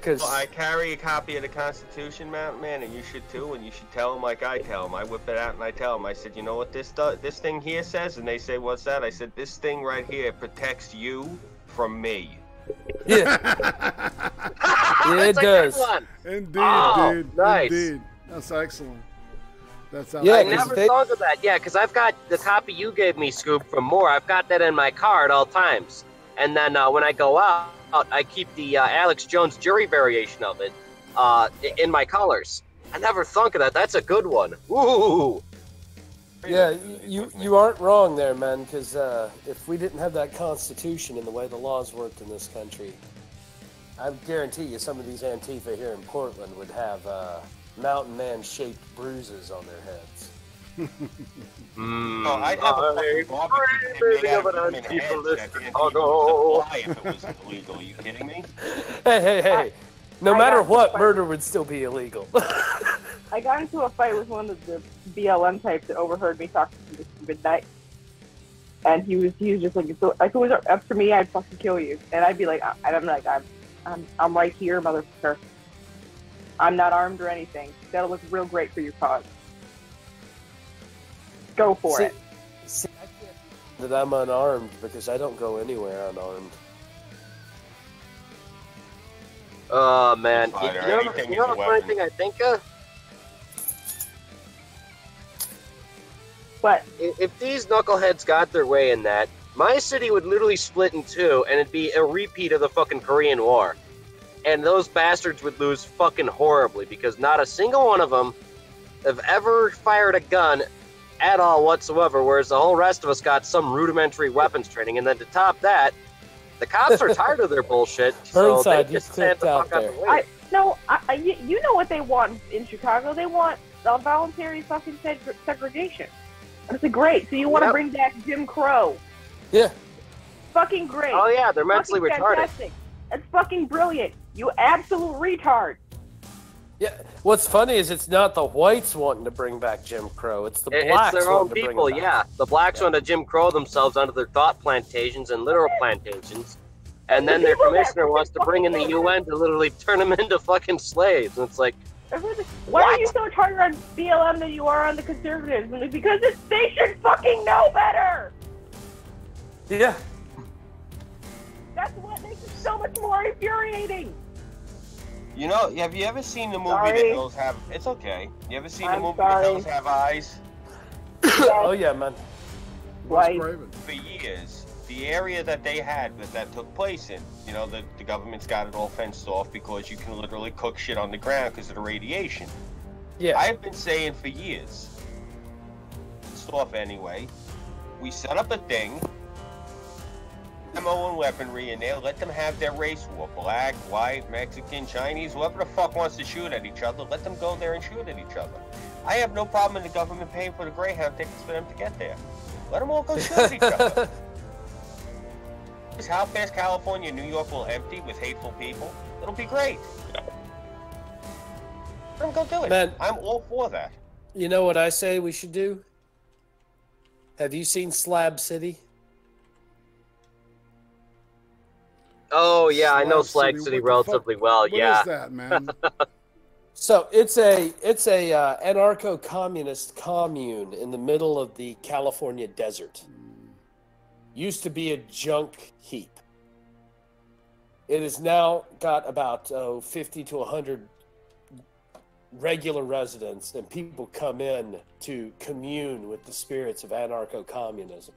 Well, I carry a copy of the Constitution, Mountain, and you should too, and you should tell them like I tell them. I whip it out and I tell them. I said, you know what this thing here says? And they say, what's that? I said, this thing right here protects you from me. Yeah. Yeah, it does. Indeed, dude. Nice. Indeed. That's excellent. That's Yeah, I never thought of that. Yeah, because I've got the copy you gave me, Scoop, from Moore. I've got that in my car at all times. And then when I go out, I keep the Alex Jones jury variation of it in my colors. I never thought of that. That's a good one. Ooh. Yeah, you aren't wrong there, man, because if we didn't have that Constitution and the way the laws worked in this country, I guarantee you some of these Antifa here in Portland would have mountain man-shaped bruises on their heads. No, I'd have a fucking barbecue made out of human heads that Antifa would supply if it was illegal. Are you kidding me? Hey. No matter what, murder would still be illegal. I got into a fight with one of the BLM types that overheard me talking to Mrs.Midnight. And he was just like, so if it was up to me, I'd fucking kill you. And I'd be like, I'm right here, motherfucker. I'm not armed or anything. That'll look real great for your cause. Go for it. See, I can't that I'm unarmed because I don't go anywhere unarmed. Oh, man. You know the funny thing I think of? What? If these knuckleheads got their way in that, my city would literally split in two, and it'd be a repeat of the fucking Korean War. And those bastards would lose fucking horribly, because not a single one of them have ever fired a gun at all whatsoever, whereas the whole rest of us got some rudimentary weapons training. And then to top that, the cops are tired of their bullshit, so Burnside, they just stand the fuck out the way. You know what they want in Chicago? They want voluntary fucking segregation. That's great. So you want to bring back Jim Crow? Yeah. Fucking great. Oh yeah, they're mentally retarded. Fantastic. That's fucking brilliant. You absolute retard. Yeah. What's funny is it's not the whites wanting to bring back Jim Crow. It's the blacks. It's their own people. Yeah, the blacks want to Jim Crow themselves under their thought plantations and literal plantations, and then their commissioner wants to bring in the UN to literally turn them into fucking slaves. And it's like, why are you so harder on BLM than you are on the conservatives? Because they should fucking know better. Yeah. That's what makes it so much more infuriating. You know, have you ever seen the movie The Hills Have... It's okay. You ever seen the movie The Hills Have Eyes? Oh, yeah, man. Right. For years, the area that they had that took place in, you know, the government's got it all fenced off because you can literally cook shit on the ground because of the radiation. Yeah. I've been saying for years, fenced off anyway, we set up a thing, ammo and weaponry in there, let them have their race war. Black, white, Mexican, Chinese, whoever the fuck wants to shoot at each other, let them go there and shoot at each other. I have no problem in the government paying for the Greyhound tickets for them to get there. Let them all go shoot at each other. How fast California and New York will empty with hateful people, it'll be great. Let them go do it. Man, I'm all for that. You know what I say we should do? Have you seen Slab City? oh yeah, I know Slag City relatively well. What Yeah. is that, man? So it's a anarcho-communist commune in the middle of the California desert. Used to be a junk heap. It has now got about 50 to 100 regular residents, and people come in to commune with the spirits of anarcho-communism.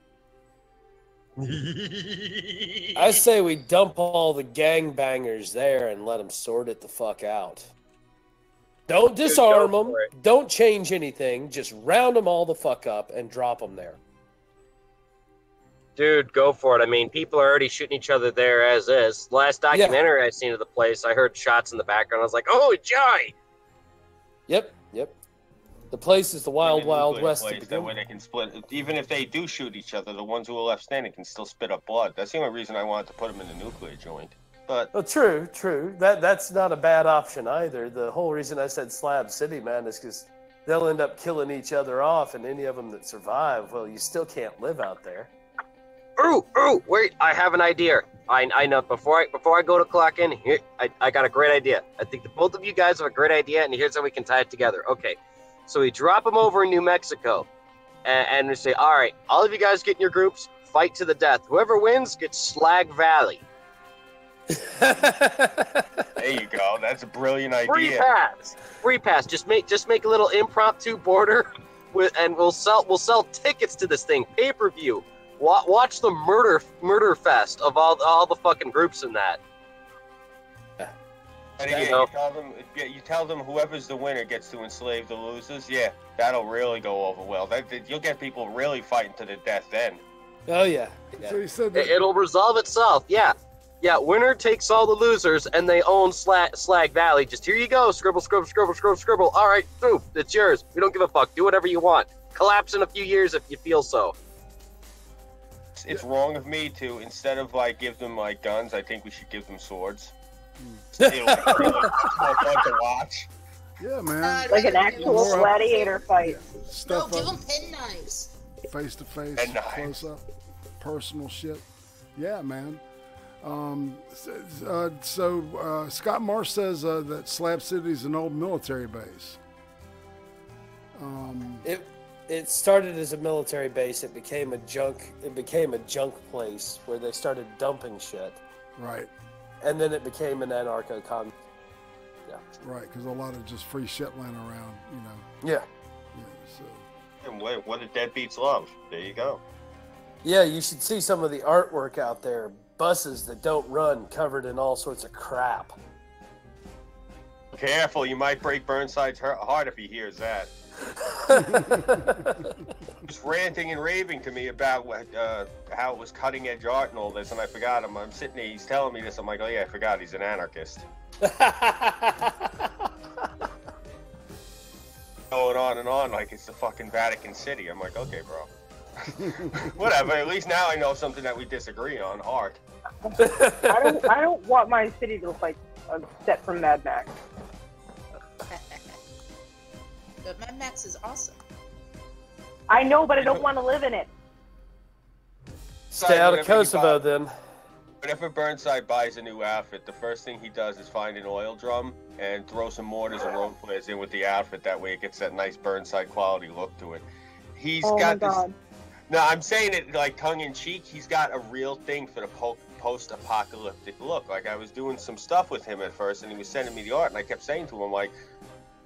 I say we dump all the gangbangers there and let them sort it the fuck out. Don't disarm them. Don't change anything. Just round them all the fuck up and drop them there. Dude, go for it. I mean, people are already shooting each other there as is. Last documentary I seen of the place, I heard shots in the background. I was like, oh, joy! Yep. The place is the wild, wild west. That way they can split. Even if they do shoot each other, the ones who are left standing can still spit up blood. That's the only reason I wanted to put them in the nuclear joint. But well, true. That's not a bad option either. The whole reason I said Slab City, man, is because they'll end up killing each other off, and any of them that survive, well, you still can't live out there. Ooh, wait, I have an idea. I know, before I go to clock in, here, I got a great idea. I think the both of you guys have a great idea, and here's how we can tie it together. Okay, so we drop them over in New Mexico, and we say, all right, all of you guys get in your groups, fight to the death. Whoever wins gets Slag Valley. There you go. That's a brilliant idea. Free pass. Just make a little impromptu border, and we'll sell tickets to this thing, pay-per-view. Watch the murder fest of all the fucking groups in that. And again, you tell them whoever's the winner gets to enslave the losers. Yeah, that'll really go over well. You'll get people really fighting to the death then. Oh yeah. So you said that It'll resolve itself. Yeah. Yeah, winner takes all the losers, and they own Slag Valley. Just here you go, scribble, scribble, scribble, scribble, scribble. All right, boom, it's yours. We don't give a fuck. Do whatever you want. Collapse in a few years if you feel so. It's wrong of me to, instead of like give them like guns, I think we should give them swords. It'll be really more fun to watch. yeah, man. Like an actual gladiator fight. No, give them penknives. Face to face, And knives. close up, personal shit. Yeah, man. Scott Marsh says that Slab City is an old military base. It started as a military base. It became a junk place where they started dumping shit. Right. And then it became an anarcho-con. Yeah. Right, because a lot of just free shit laying around, you know. Yeah. So. And what do deadbeats love? There you go. Yeah, you should see some of the artwork out there. Buses that don't run, covered in all sorts of crap. Careful, you might break Burnside's heart if he hears that. He's ranting and raving to me about how it was cutting edge art and all this, and I forgot him. I'm sitting there, he's telling me this. I'm like, oh yeah, I forgot he's an anarchist. Going on and on like it's the fucking Vatican City. I'm like, okay, bro. Whatever. At least now I know something that we disagree on. Art. I don't want my city to look like a set from Mad Max. But Mad Max is awesome. I know, but I don't want to live in it. Stay out of Kosovo, then. Whenever Burnside buys a new outfit, the first thing he does is find an oil drum and throw some mortars and road flares in with the outfit. That way it gets that nice Burnside quality look to it. He's got this... God. No, I'm saying it like tongue-in-cheek. He's got a real thing for the post-apocalyptic look. Like, I was doing some stuff with him at first, and he was sending me the art, and I kept saying to him, like,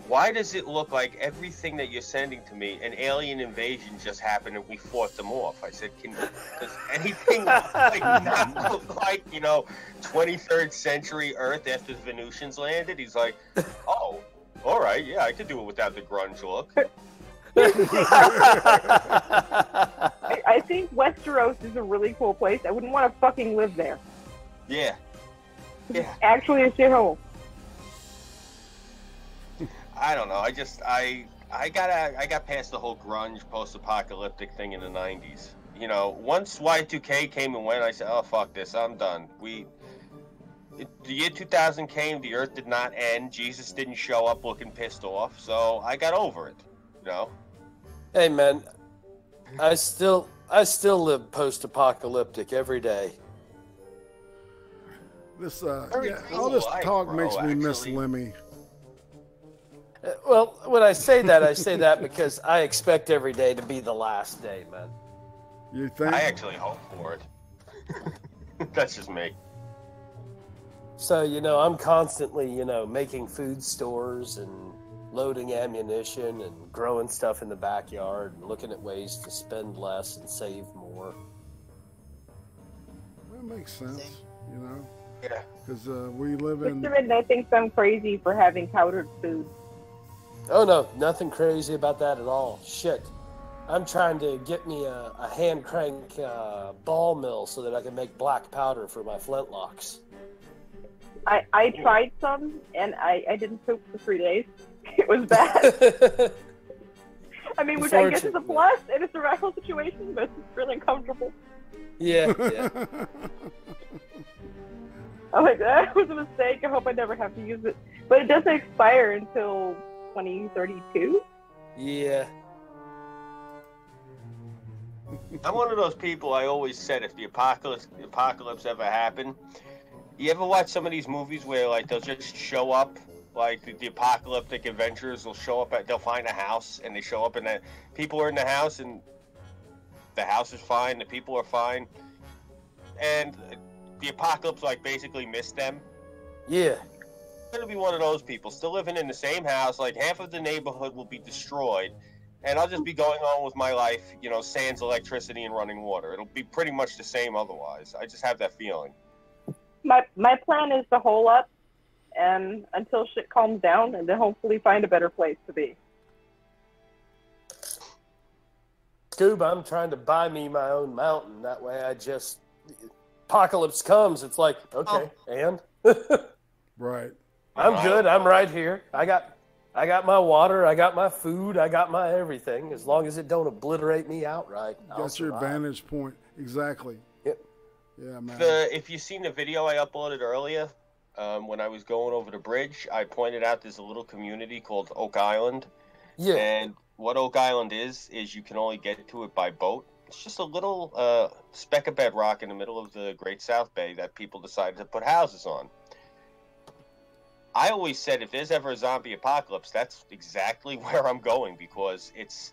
why does it look like everything that you're sending to me, an alien invasion just happened and we fought them off? I said, does anything like not look like, 23rd century Earth after the Venusians landed? He's like, oh, all right, yeah, I could do it without the grunge look. I think Westeros is a really cool place. I wouldn't want to fucking live there. Yeah. Yeah. Actually a shithole. I don't know. I got past the whole grunge post-apocalyptic thing in the 90s. Once Y2K came and went, I said, oh, fuck this. I'm done. The year 2000 came, the Earth did not end. Jesus didn't show up looking pissed off, so I got over it. Hey, man, I still live post-apocalyptic every day. This all this talk makes me miss Lemmy. Well, when I say that because I expect every day to be the last day, man. You think? I actually hope for it. That's just me. So, I'm constantly, making food stores and loading ammunition and growing stuff in the backyard and looking at ways to spend less and save more. That makes sense, Yeah. Because we live in... Mr. Midnight thinks I'm crazy for having powdered food. Oh, no, nothing crazy about that at all. Shit. I'm trying to get me a hand crank ball mill so that I can make black powder for my flintlocks. I tried some, and I didn't poop for 3 days. It was bad. I mean, which I guess is a plus in a survival situation, but it's really uncomfortable. Yeah. I'm like, that was a mistake. I hope I never have to use it. But it doesn't expire until 2032? Yeah. I'm one of those people. I always said if the apocalypse ever happened, you ever watch some of these movies where like they'll just show up, like the apocalyptic adventurers will show up they'll find a house and they show up and people are in the house and the house is fine, the people are fine, and the apocalypse like basically missed them. Yeah. I'm gonna be one of those people still living in the same house. Like half of the neighborhood will be destroyed, and I'll just be going on with my life, sans electricity and running water. It'll be pretty much the same otherwise. I just have that feeling. My plan is to hole up and until shit calms down, and then hopefully find a better place to be. Scoob, I'm trying to buy me my own mountain. That way I just... Apocalypse comes, it's like, okay, and? Right. I'm good, I'm right here. I got my water, I got my food, I got my everything. As long as it don't obliterate me outright, that's your vantage point. Exactly. Yep. Yeah, man. If you've seen the video I uploaded earlier, when I was going over the bridge, I pointed out there's a little community called Oak Island. Yeah. And what Oak Island is you can only get to it by boat. It's just a little speck of bedrock in the middle of the Great South Bay that people decided to put houses on. I always said if there's ever a zombie apocalypse, that's exactly where I'm going, because it's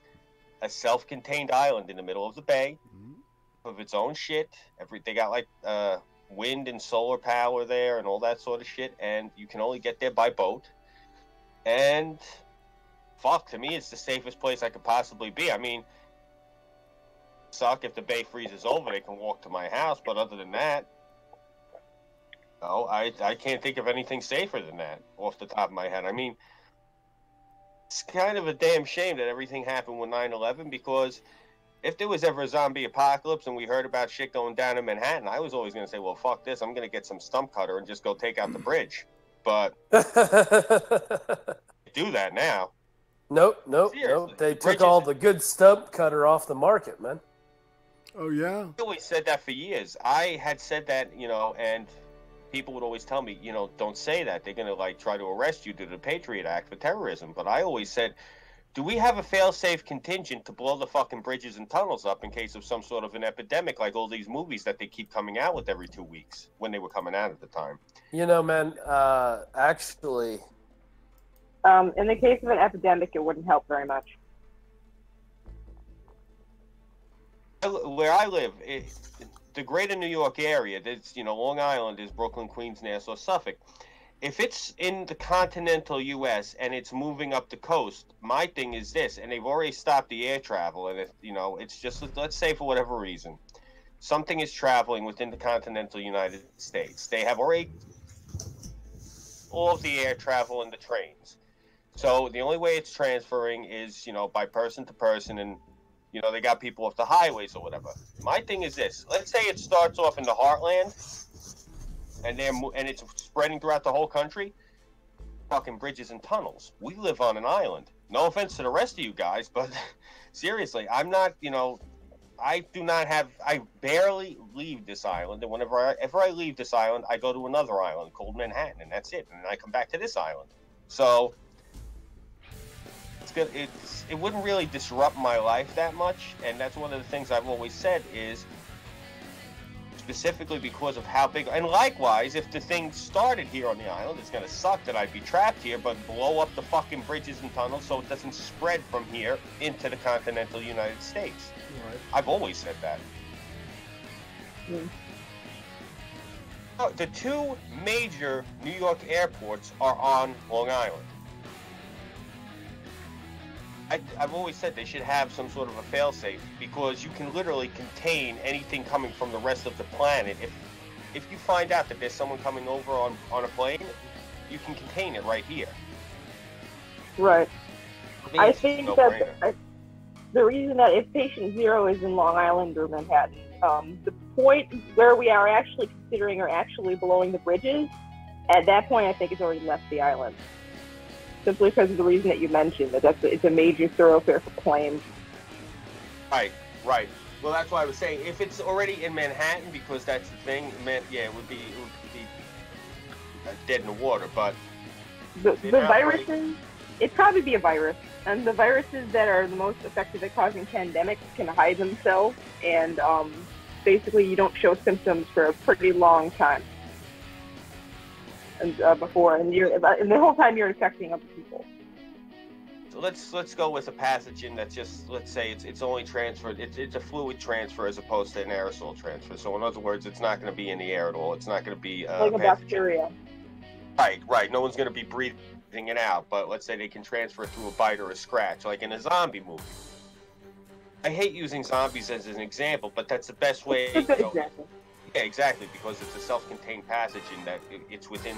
a self-contained island in the middle of the bay of its own shit. They got like wind and solar power there and all that sort of shit, and you can only get there by boat. And fuck, to me, it's the safest place I could possibly be. I mean, suck if the bay freezes over, they can walk to my house, but other than that, no, I can't think of anything safer than that off the top of my head. I mean, it's kind of a damn shame that everything happened with 9/11, because if there was ever a zombie apocalypse and we heard about shit going down in Manhattan, I was always going to say, well, fuck this, I'm going to get some stump cutter and just go take out the bridge. But do that now. Nope. They took all the good stump cutter off the market, man. Oh, yeah? I always said that for years. I had said that, and people would always tell me, don't say that. They're going to, like, try to arrest you due to the Patriot Act for terrorism. But I always said, do we have a fail-safe contingent to blow the fucking bridges and tunnels up in case of some sort of an epidemic, like all these movies that they keep coming out with every 2 weeks, when they were coming out at the time? Man, actually... in the case of an epidemic, it wouldn't help very much. Where I live, the greater New York area, there's, Long Island is Brooklyn, Queens, Nassau, Suffolk. If it's in the continental U.S. and it's moving up the coast, my thing is this, and they've already stopped the air travel, and it's just, let's say for whatever reason, something is traveling within the continental United States. They have already all of the air travel and the trains. So the only way it's transferring is, by person to person, and they got people off the highways or whatever. My thing is this. Let's say it starts off in the heartland, and it's spreading throughout the whole country. Fucking bridges and tunnels. We live on an island. No offense to the rest of you guys, but seriously, I'm not, I barely leave this island, and whenever I leave this island, I go to another island called Manhattan, and that's it. And then I come back to this island. So it wouldn't really disrupt my life that much, and that's one of the things I've always said is, specifically because of how big, and likewise, if the thing started here on the island, it's going to suck that I'd be trapped here, but blow up the fucking bridges and tunnels so it doesn't spread from here into the continental United States. Right. I've always said that. The two major New York airports are on Long Island. I've always said they should have some sort of a failsafe, because you can literally contain anything coming from the rest of the planet. If you find out that there's someone coming over on a plane, you can contain it right here. Right. I think that the reason that if patient zero is in Long Island or Manhattan, the point where we are actually considering or actually blowing the bridges, at that point I think it's already left the island. Simply because of the reason that you mentioned, it's a major thoroughfare for planes. Right. Well, that's why I was saying, if it's already in Manhattan, because that's the thing, it would be dead in the water. But the viruses, it'd probably be a virus, and the viruses that are the most effective at causing pandemics can hide themselves, and basically you don't show symptoms for a pretty long time. And the whole time you're infecting other people. So let's go with a pathogen that's just, let's say it's only transferred. It's a fluid transfer as opposed to an aerosol transfer. So in other words, it's not going to be in the air at all. It's not going to be like a bacteria. Right. No one's going to be breathing it out. But let's say they can transfer through a bite or a scratch, like in a zombie movie. I hate using zombies as an example, but that's the best way. It's a good example. Yeah, exactly, because it's a self-contained passage in that it's within.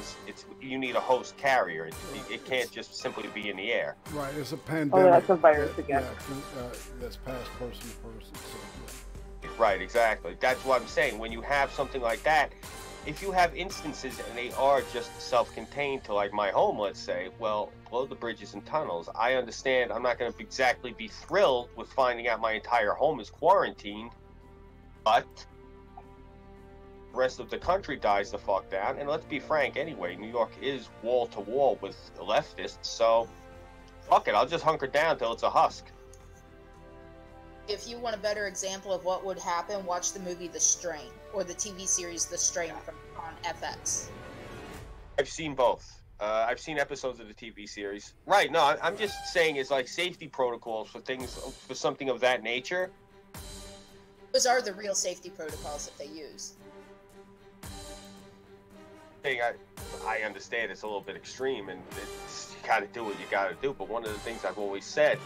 You need a host carrier. It can't just simply be in the air. Right. It's a pandemic. Oh, that's a virus again. Yeah, that's passed person to person. So, Right. Exactly. That's what I'm saying. When you have something like that, if you have instances and they are just self-contained to like my home, let's say, well, below the bridges and tunnels, I understand I'm not going to exactly be thrilled with finding out my entire home is quarantined, but the rest of the country dies the fuck down. And let's be frank anyway, New York is wall to wall with leftists, so fuck it, I'll just hunker down till it's a husk. If you want a better example of what would happen, watch the movie The Strain, or the TV series The Strain on FX. I've seen both. I've seen episodes of the TV series. Right, no, I'm just saying it's like safety protocols for things, for something of that nature. Those are the real safety protocols that they use. I understand it's a little bit extreme, and you gotta do what you gotta do, but one of the things I've always said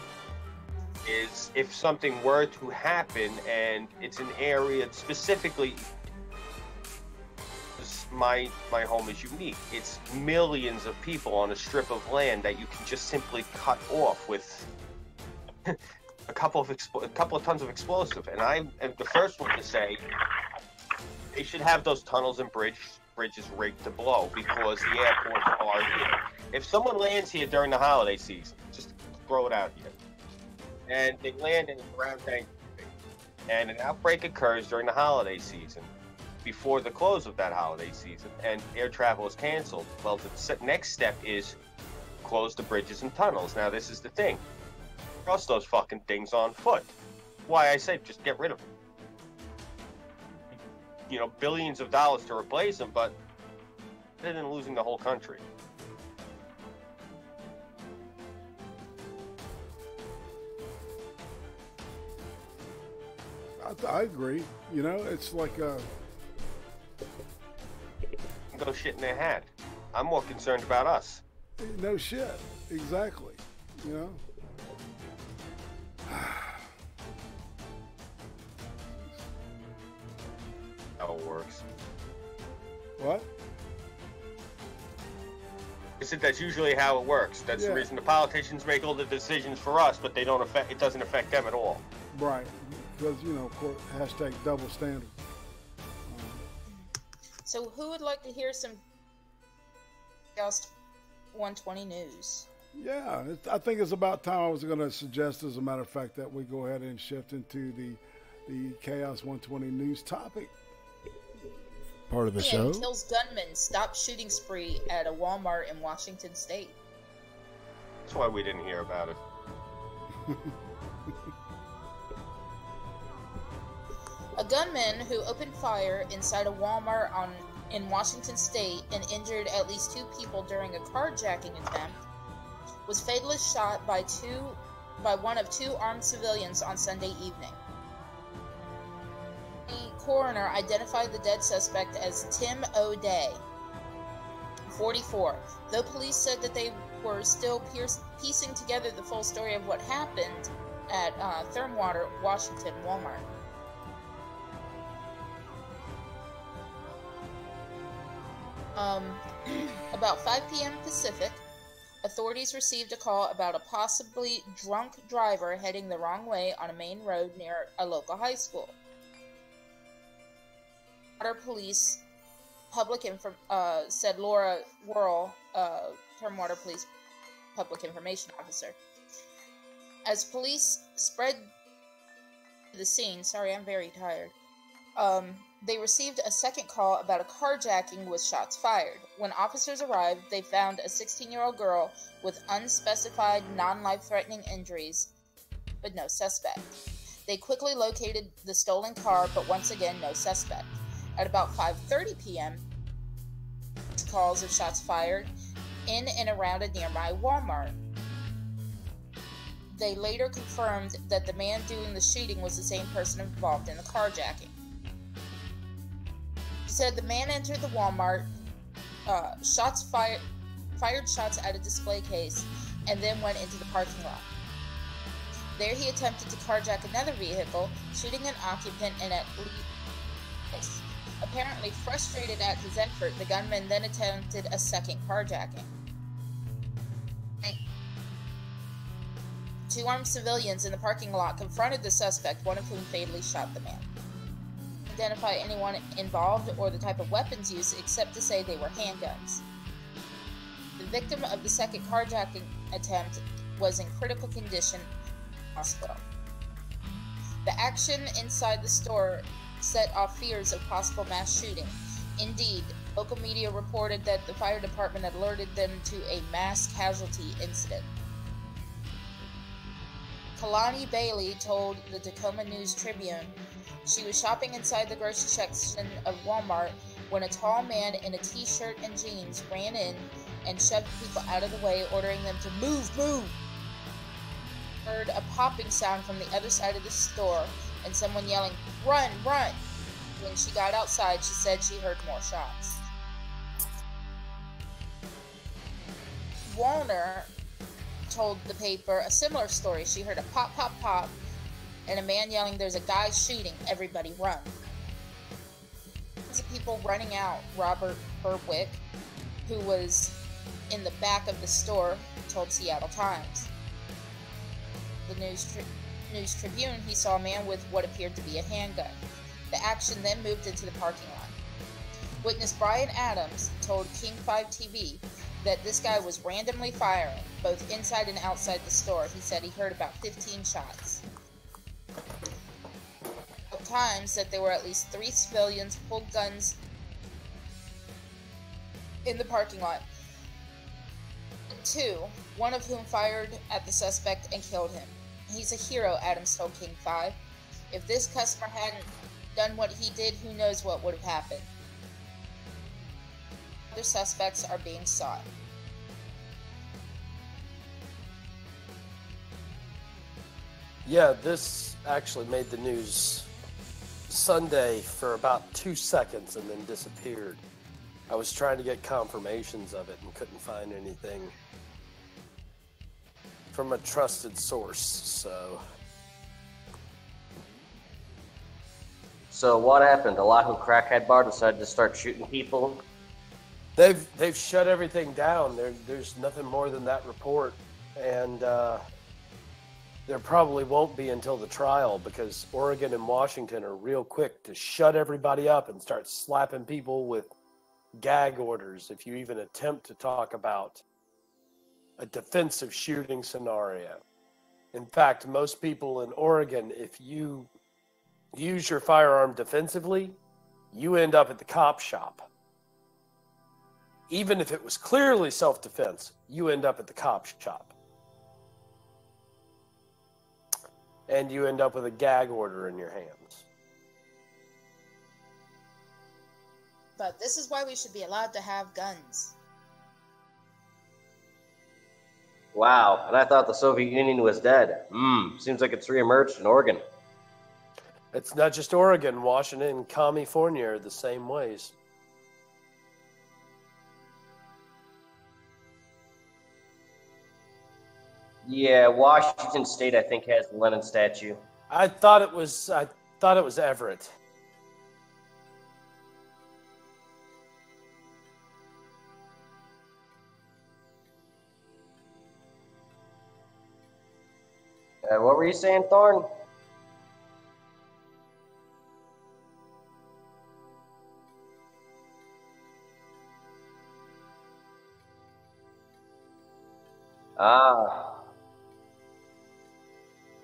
is if something were to happen and it's an area specifically, my home is unique. It's millions of people on a strip of land that you can just simply cut off with a couple of tons of explosive. And I am the first one to say they should have those tunnels and bridges rigged to blow, because the airports are here. If someone lands here during the holiday season, just throw it out here, and they land in a ground tank, and an outbreak occurs during the holiday season, before the close of that holiday season, and air travel is canceled, well, the next step is close the bridges and tunnels. Now, this is the thing. Cross those fucking things on foot. Why I say just get rid of them. You know, billions of dollars to replace them, but better than losing the whole country. I agree. You know, it's like Go shit in their hat. I'm more concerned about us. no shit. Exactly. You know. How it works. What? I said that's usually how it works. That's the reason the politicians make all the decisions for us, but they don't affect. It doesn't affect them at all. Right. Because, you know, hashtag double standard. So who would like to hear some Chaos 120 news? Yeah, I think it's about time. I was going to suggest, as a matter of fact, that we go ahead and shift into the Chaos 120 news topic part of the show. Kills gunman, stop shooting spree at a Walmart in Washington State. That's why we didn't hear about it. A gunman who opened fire inside a Walmart in Washington State and injured at least 2 people during a carjacking attempt was fatally shot by one of 2 armed civilians on Sunday evening. The coroner identified the dead suspect as Tim O'Day, 44, though police said that they were still piecing together the full story of what happened at Thorne, Washington Walmart. About 5 p.m. Pacific, authorities received a call about a possibly drunk driver heading the wrong way on a main road near a local high school. Water Police said Laura Worrell, Thorne Water Police Public Information Officer. As police spread to the scene, sorry, I'm very tired, they received a second call about a carjacking with shots fired. When officers arrived, they found a 16-year-old girl with unspecified, non-life-threatening injuries, but no suspect. They quickly located the stolen car, but once again, no suspect. At about 5:30 p.m., calls of shots fired in and around a nearby Walmart. They later confirmed that the man doing the shooting was the same person involved in the carjacking. He said the man entered the Walmart, fired shots at a display case, and then went into the parking lot. There he attempted to carjack another vehicle, shooting an occupant and at least Apparently frustrated at his effort, the gunman then attempted a second carjacking. Two armed civilians in the parking lot confronted the suspect, one of whom fatally shot the man. Identify anyone involved or the type of weapons used, except to say they were handguns. The victim of the second carjacking attempt was in critical condition in the hospital. The action inside the store set off fears of possible mass shooting. Indeed, local media reported that the fire department alerted them to a mass casualty incident. Kalani Bailey told the Tacoma News Tribune she was shopping inside the grocery section of Walmart when a tall man in a t-shirt and jeans ran in and shoved people out of the way, ordering them to move, move. Heard a popping sound from the other side of the store and someone yelling, "Run, run!" When she got outside, she said she heard more shots. Warner told the paper a similar story. She heard a pop, pop, pop, and a man yelling, "There's a guy shooting, everybody run." Lots of people running out. Robert Berwick, who was in the back of the store, told Seattle Times. The News Tribune, he saw a man with what appeared to be a handgun. The action then moved into the parking lot. Witness Brian Adams told King 5 TV that this guy was randomly firing, both inside and outside the store. He said he heard about 15 shots. At times that there were at least 3 civilians pulled guns in the parking lot. 2, one of whom fired at the suspect and killed him. He's a hero, Adams told King 5. If this customer hadn't done what he did, who knows what would have happened. Other suspects are being sought. Yeah, this actually made the news Sunday for about 2 seconds and then disappeared. I was trying to get confirmations of it and couldn't find anything from a trusted source, so... So what happened? The Lahu Crackhead Bar decided to start shooting people? They've shut everything down. There's nothing more than that report, and there probably won't be until the trial, because Oregon and Washington are real quick to shut everybody up and start slapping people with gag orders if you even attempt to talk about a defensive shooting scenario. In fact, most people in Oregon, if you use your firearm defensively, you end up at the cop shop. Even if it was clearly self-defense, you end up at the cop shop. And you end up with a gag order in your hands. But this is why we should be allowed to have guns. Wow, and I thought the Soviet Union was dead. Seems like it's reemerged in Oregon. It's not just Oregon. Washington and California are the same ways. Yeah, Washington State, I think, has the Lenin statue. I thought it was Everett. What were you saying, Thorne?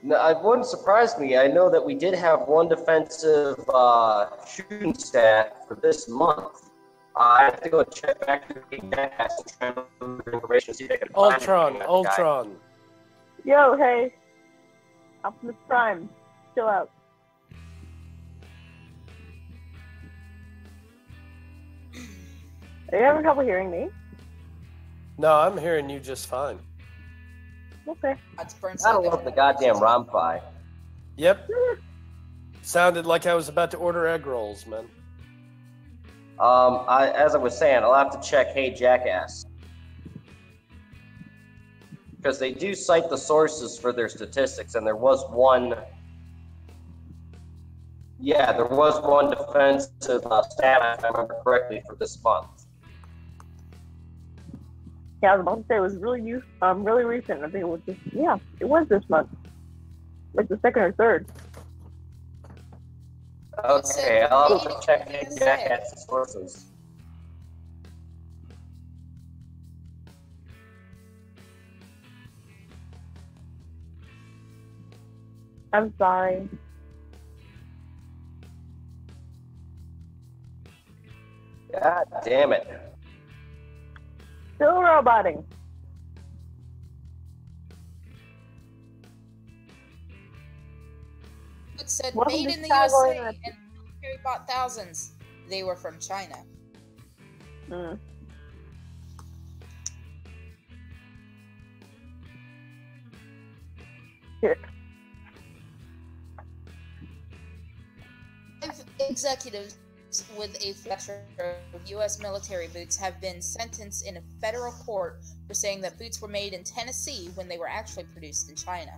No, it wouldn't surprise me. I know that we did have one defensive shooting stat for this month. I have to go check back to the Ajax and try to look for information, see if I can find Ultron. Yo, hey. Optimus Prime. Chill out. Are you having trouble hearing me? No, I'm hearing you just fine. Okay. That's Burnside. I love the goddamn ROM-Fi. Yep. Sounded like I was about to order egg rolls, man. As I was saying, I'll have to check Hey Jackass. Because they do cite the sources for their statistics, and there was one Yeah, there was one defensive stat, if I remember correctly, for this month. Yeah, I was about to say it was really recent. I think it was it was this month, like the second or third. Okay, I'll have to check the exact sources. I'm sorry. God damn it. Still roboting. It said Welcome made to in the Chicago USA Internet. and military bought thousands. They were from China. Mm. Here. Executives with a flexor of U.S. military boots have been sentenced in a federal court for saying that boots were made in Tennessee when they were actually produced in China.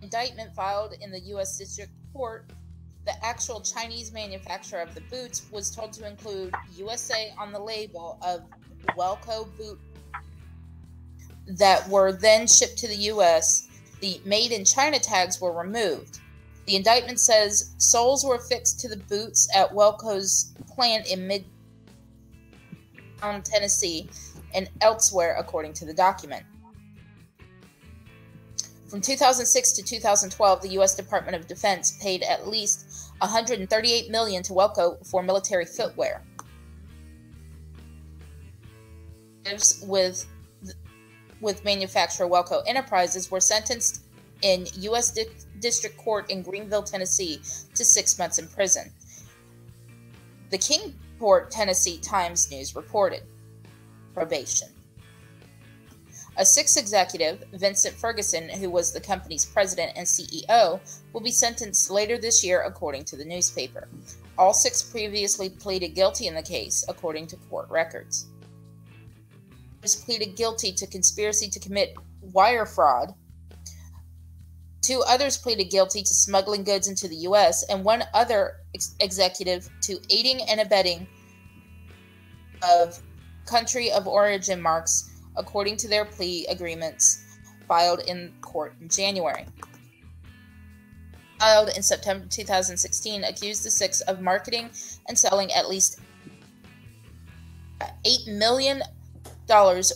Indictment filed in the U.S. District Court, the actual Chinese manufacturer of the boots was told to include USA on the label of Welco boot that were then shipped to the U.S. The Made in China tags were removed. The indictment says soles were affixed to the boots at Welco's plant in Midtown, Tennessee, and elsewhere, according to the document. From 2006 to 2012, the U.S. Department of Defense paid at least $138 million to Welco for military footwear. With manufacturer Welco Enterprises were sentenced in U.S. District Court in Greenville, Tennessee, to 6 months in prison. The Kingsport, Tennessee Times News reported probation. A sixth executive, Vincent Ferguson, who was the company's president and CEO, will be sentenced later this year, according to the newspaper. All six previously pleaded guilty in the case, according to court records. He pleaded guilty to conspiracy to commit wire fraud. Two others pleaded guilty to smuggling goods into the U.S., and one other executive to aiding and abetting of country of origin marks, according to their plea agreements filed in court in January. Filed in September 2016, accused the six of marketing and selling at least $8 million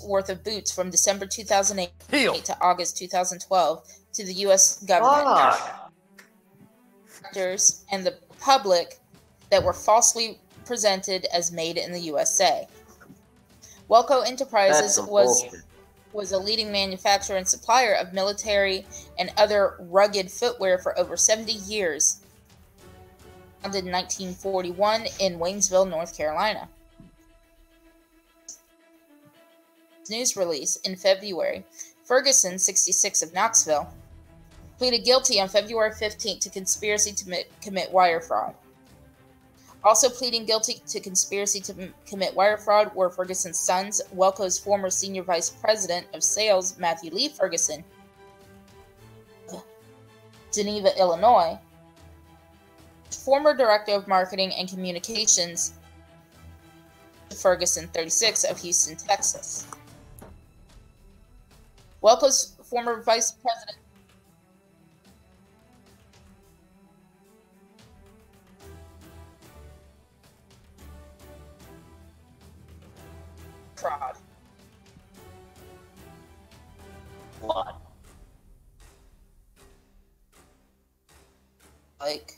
worth of boots from December 2008 to August 2012 to the U.S. government, actors, and the public that were falsely presented as made in the USA. Welco Enterprises was a leading manufacturer and supplier of military and other rugged footwear for over 70 years. Founded in 1941 in Waynesville, North Carolina. News release in February, Ferguson, 66, of Knoxville, pleaded guilty on February 15th to conspiracy to commit wire fraud. Also pleading guilty to conspiracy to commit wire fraud were Ferguson's sons, Welco's former senior vice president of sales, Matthew Lee Ferguson, of Geneva, Illinois, former director of marketing and communications, Ferguson, 36, of Houston, Texas. Welco's former vice president fraud. What? Like,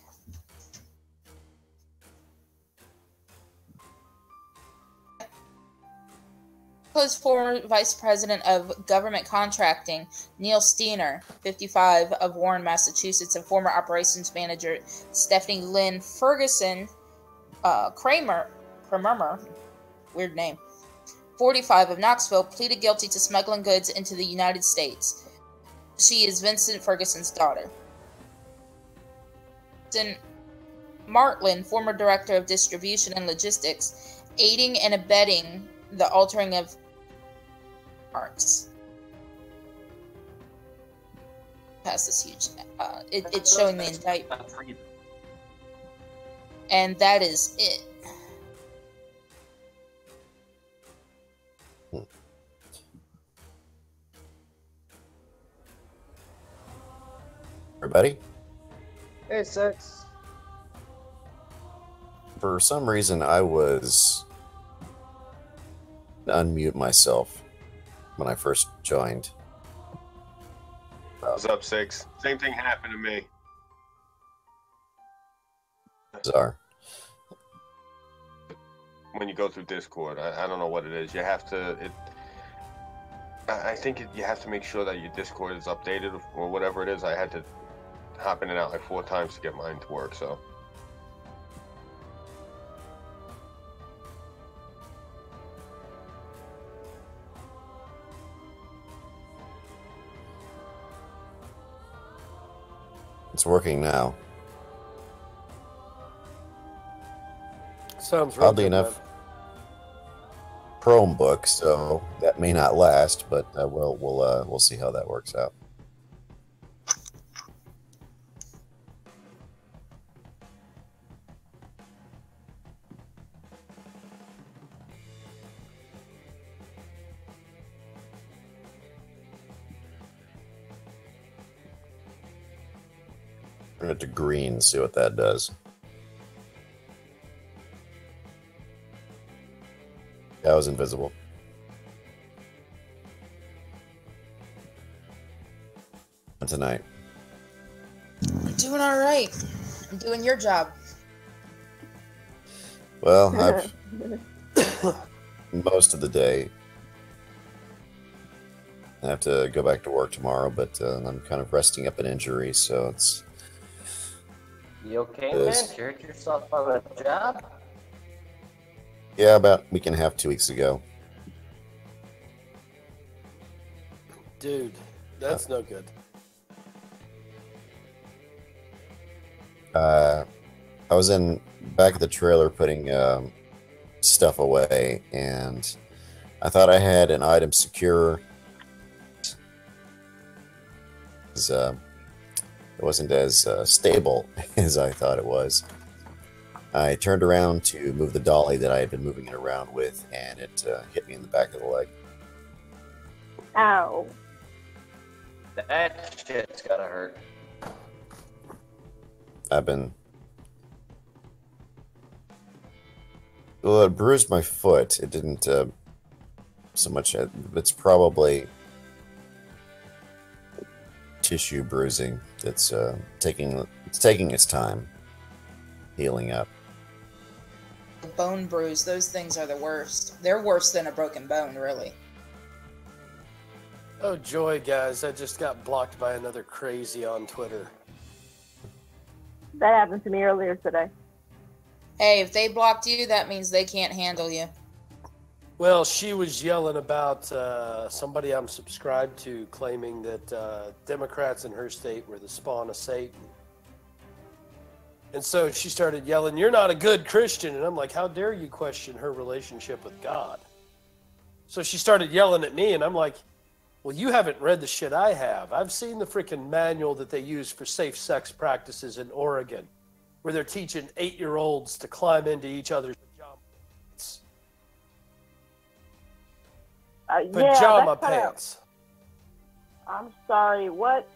Welco's former vice president of government contracting, Neil Steiner, 55, of Warren, Massachusetts, and former operations manager Stephanie Lynn Ferguson Kramer, weird name, 45, of Knoxville, pleaded guilty to smuggling goods into the United States. She is Vincent Ferguson's daughter. Martland, former director of distribution and logistics, aiding and abetting the altering of marks. Past this huge, it's showing the indictment. And that is it. Everybody? Hey, Six. For some reason, I was unmute myself when I first joined. What's up, Six? Same thing happened to me. Bizarre. When you go through Discord, I don't know what it is. You have to. I think you have to make sure that your Discord is updated or whatever it is. I had to hop in and out like 4 times to get mine to work. So. It's working now. Sounds real Oddly good, enough, man. Chromebook, so that may not last, but we'll see how that works out. Turn it to green, see what that does. That was invisible. And tonight. I'm doing all right. I'm doing your job. Well, I've most of the day. I have to go back to work tomorrow, but I'm kind of resting up an injury, so it's. You okay, man? Did you hurt yourself on the job? Yeah, about a week and a half, 2 weeks ago. Dude, that's no good. I was in back of the trailer putting stuff away, and I thought I had an item secure. It wasn't as stable as I thought it was. I turned around to move the dolly that I had been moving it around with, and it hit me in the back of the leg. Ow. That shit's gotta hurt. I've been... Well, it bruised my foot. It didn't so much... It's probably tissue bruising that's taking its time healing up. Bone bruise, those things are the worst. They're worse than a broken bone, really. Oh, joy, guys. I just got blocked by another crazy on Twitter. That happened to me earlier today. Hey, if they blocked you, that means they can't handle you. Well, she was yelling about somebody I'm subscribed to claiming that Democrats in her state were the spawn of Satan. And so she started yelling, "You're not a good Christian." And I'm like, how dare you question her relationship with God? So she started yelling at me, and I'm like, well, you haven't read the shit I have. I've seen the freaking manual that they use for safe sex practices in Oregon, where they're teaching 8-year-olds to climb into each other's pajama pants. I'm sorry, what?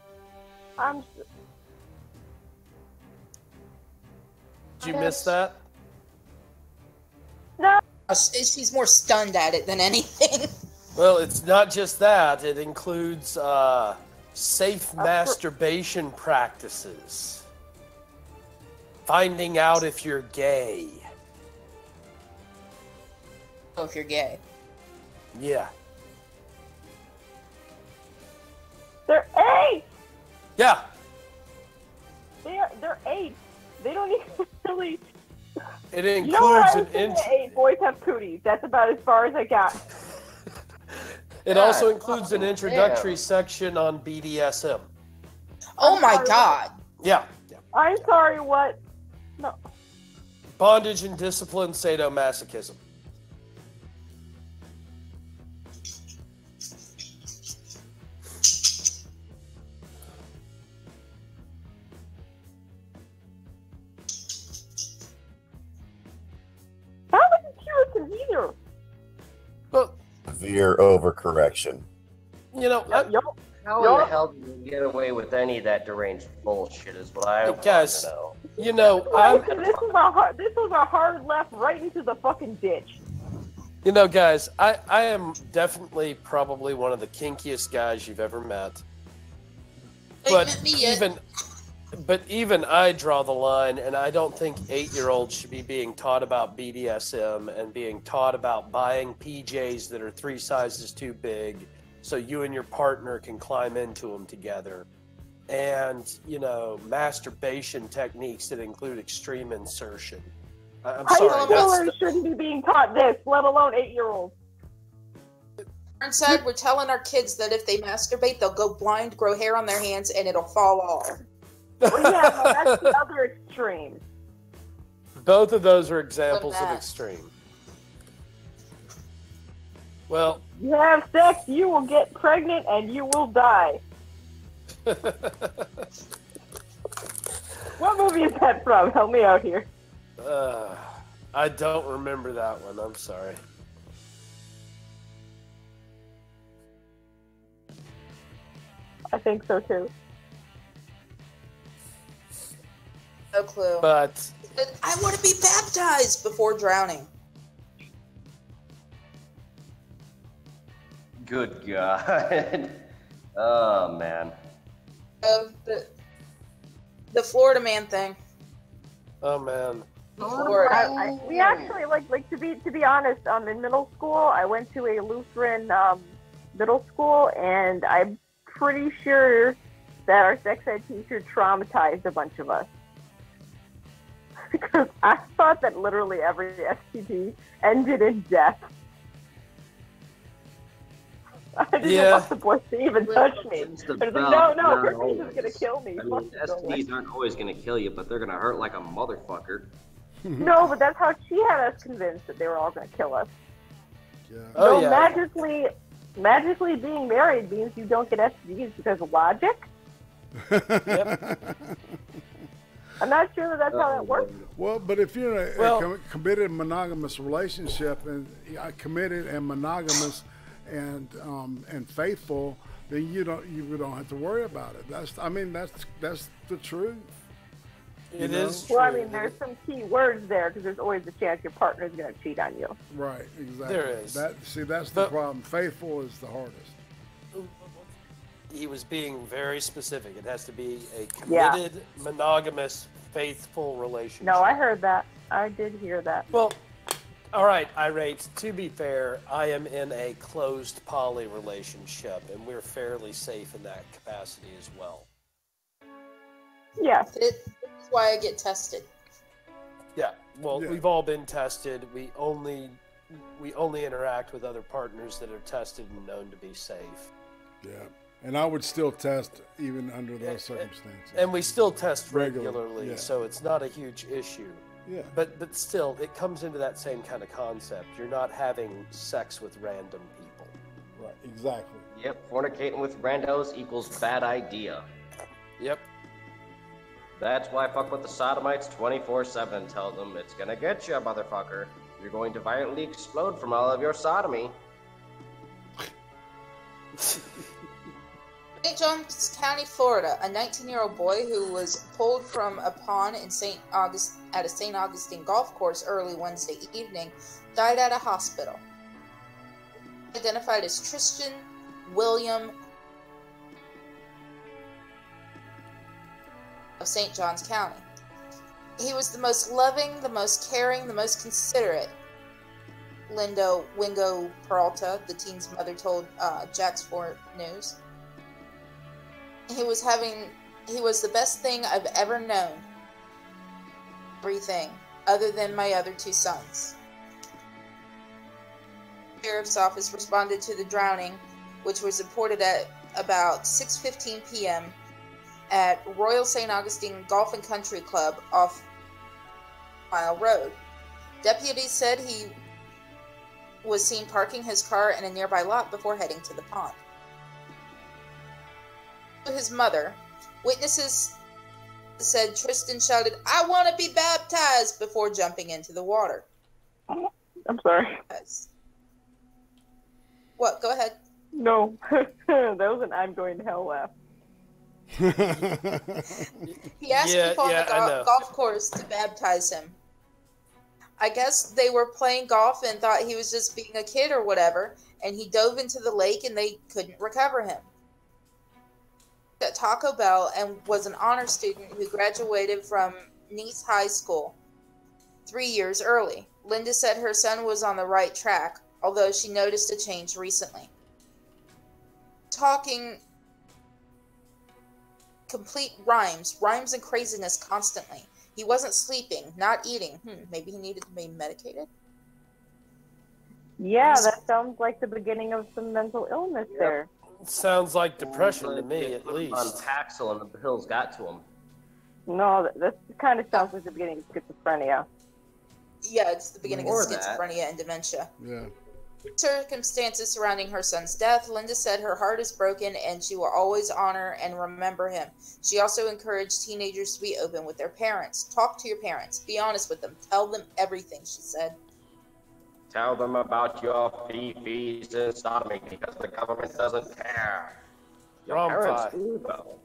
Did you miss that? No. She's more stunned at it than anything. Well, it's not just that. It includes safe masturbation practices. Finding out if you're gay. Oh, if you're gay. Yeah. They're 8! Yeah. They're 8. They don't even really... It includes you know what? an inch. 8 boys have cooties. That's about as far as I got. It also includes an introductory section on BDSM. Oh my God. Yeah. I'm sorry, what? No. Bondage and discipline, sadomasochism. severe overcorrection. You know, how in the hell do you get away with any of that deranged bullshit? Is what I want to know. You know, this was a hard left right into the fucking ditch. You know, guys, I am definitely probably one of the kinkiest guys you've ever met. But even I draw the line, and I don't think 8-year-olds should be being taught about BDSM and being taught about buying PJs that are 3 sizes too big so you and your partner can climb into them together. And, you know, masturbation techniques that include extreme insertion. I'm sorry. High schoolers shouldn't be being taught this, let alone 8-year-olds. Burnside, we're telling our kids that if they masturbate, they'll go blind, grow hair on their hands, and it'll fall off. Well, yeah, no, that's the other extreme. Both of those are examples of extreme. Well, you have sex, you will get pregnant, and you will die. What movie is that from? Help me out here. I don't remember that one. I'm sorry. I think so too. No clue. But I want to be baptized before drowning. Good God. Oh, man. The Florida man thing. Oh, man. We actually like to be honest. In middle school, I went to a Lutheran middle school, and I'm pretty sure that our sex ed teacher traumatized a bunch of us because I thought that literally every STD ended in death. I didn't want the boys to even touch me. I was like, no, herpes is gonna kill me. I mean, STDs aren't always gonna kill you, but they're gonna hurt like a motherfucker. No, but that's how she had us convinced that they were all going to kill us. Yeah. So magically being married means you don't get STDs because of logic? Yep. I'm not sure that that's how that works. Well, but if you're in a committed monogamous relationship and committed and monogamous and faithful, then you don't have to worry about it. That's the truth. It is true. Well, I mean, there's some key words there because there's always a chance your partner's going to cheat on you. Right, exactly. There is. That's the problem. Faithful is the hardest. He was being very specific. It has to be a committed, monogamous, faithful relationship. No, I heard that. I did hear that. Well, all right, Irate, to be fair, I am in a closed poly relationship, and we're fairly safe in that capacity as well. Yeah. It's why I get tested. Yeah, well, we've all been tested. We only interact with other partners that are tested and known to be safe. Yeah, and I would still test even under those circumstances. And we still test regularly, so it's not a huge issue. Yeah. But still, it comes into that same kind of concept. You're not having sex with random people. Right, exactly. Yep, fornicating with randos equals bad idea. Yep. That's why I fuck with the sodomites 24/7. Tell them it's gonna get you, motherfucker. You're going to violently explode from all of your sodomy. St. Johns County, Florida, a 19-year-old boy who was pulled from a pond in at a St. Augustine golf course early Wednesday evening died at a hospital. Identified as Tristan William of St. Johns County. He was the most loving, the most caring, the most considerate. Linda Wingo Peralta, the teen's mother, told Jax 4 News. He was the best thing I've ever known. Everything, other than my other 2 sons. The Sheriff's Office responded to the drowning, which was reported at about 6:15 p.m. at Royal St. Augustine Golf and Country Club off Mile Road. Deputies said he was seen parking his car in a nearby lot before heading to the pond. To his mother, witnesses said Tristan shouted, "I want to be baptized," before jumping into the water. I'm sorry. What? Go ahead. No, that was an I'm going to hell laugh. He asked people on the golf course to baptize him. I guess they were playing golf and thought he was just being a kid or whatever, and he dove into the lake and they couldn't recover him. At Taco Bell and was an honor student who graduated from Nice High School 3 years early. Linda said her son was on the right track, although she noticed a change recently. Talking complete rhymes and craziness constantly. He wasn't sleeping, not eating. Maybe he needed to be medicated? Yeah, that sounds like the beginning of some mental illness there. Sounds like depression to me, at least. On Paxil and the pills got to him. No, that kind of sounds like the beginning of schizophrenia. Yeah, it's the beginning of schizophrenia and dementia. Yeah. Circumstances surrounding her son's death, Linda said her heart is broken and she will always honor and remember him. She also encouraged teenagers to be open with their parents. Talk to your parents. Be honest with them. Tell them everything, she said. Tell them about your fee-fees and sodomy because the government doesn't care. Your parents do, though.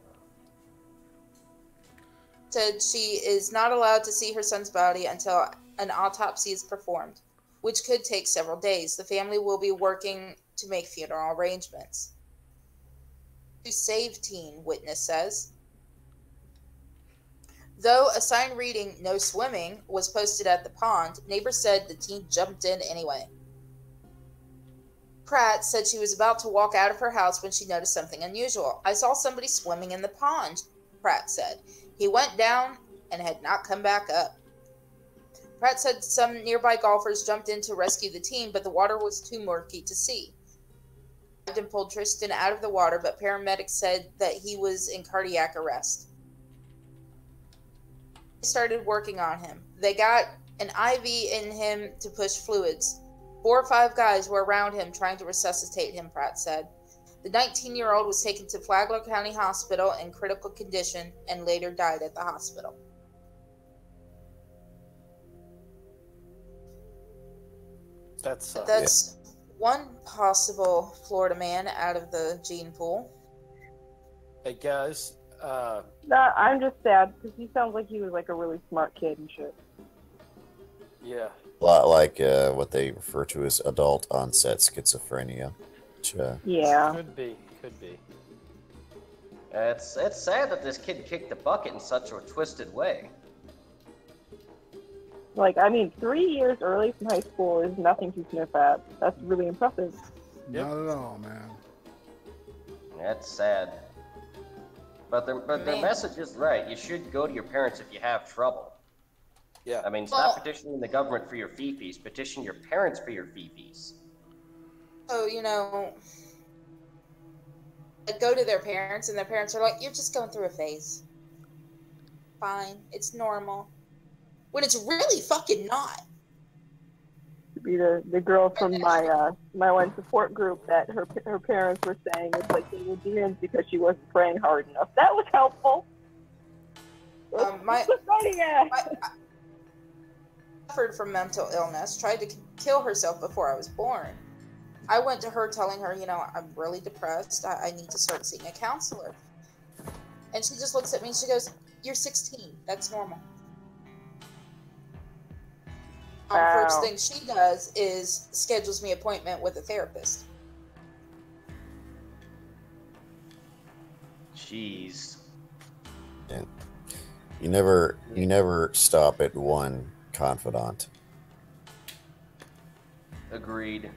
Said she is not allowed to see her son's body until an autopsy is performed, which could take several days. The family will be working to make funeral arrangements. To save teen, witness says. Though a sign reading "No swimming" was posted at the pond, neighbors said the teen jumped in anyway. Pratt said she was about to walk out of her house when she noticed something unusual. I saw somebody swimming in the pond, Pratt said. He went down and had not come back up. Pratt said some nearby golfers jumped in to rescue the teen, but the water was too murky to see. And pulled Tristan out of the water, but paramedics said that he was in cardiac arrest. They started working on him. They got an IV in him to push fluids. 4 or 5 guys were around him trying to resuscitate him, Pratt said. The 19-year-old was taken to Flagler County Hospital in critical condition and later died at the hospital. That's one possible Florida man out of the gene pool. Hey guys, I'm just sad because he sounds like he was like a really smart kid and shit. Yeah. A lot like what they refer to as adult onset schizophrenia. Which, yeah. Could be. It's sad that this kid kicked the bucket in such a twisted way. Like, I mean, 3 years early from high school is nothing to sniff at. That's really impressive. Not at all, man. That's sad. But the message is right. You should go to your parents if you have trouble. Yeah. I mean, stop petitioning the government for your fee-fees. Petition your parents for your fee-fees. So, you know, I go to their parents, and their parents are like, you're just going through a phase. Fine. It's normal. When it's really fucking not. To be the girl from my one support group that her parents were saying it's like they were demons because she wasn't praying hard enough. That was helpful. I suffered from mental illness, tried to kill herself before I was born. I went to her telling her, you know, I'm really depressed. I need to start seeing a counselor. And she just looks at me and she goes, you're 16. That's normal. Wow. First thing she does is schedules me an appointment with a therapist. Jeez. yeah. You never stop at one confidant. Agreed.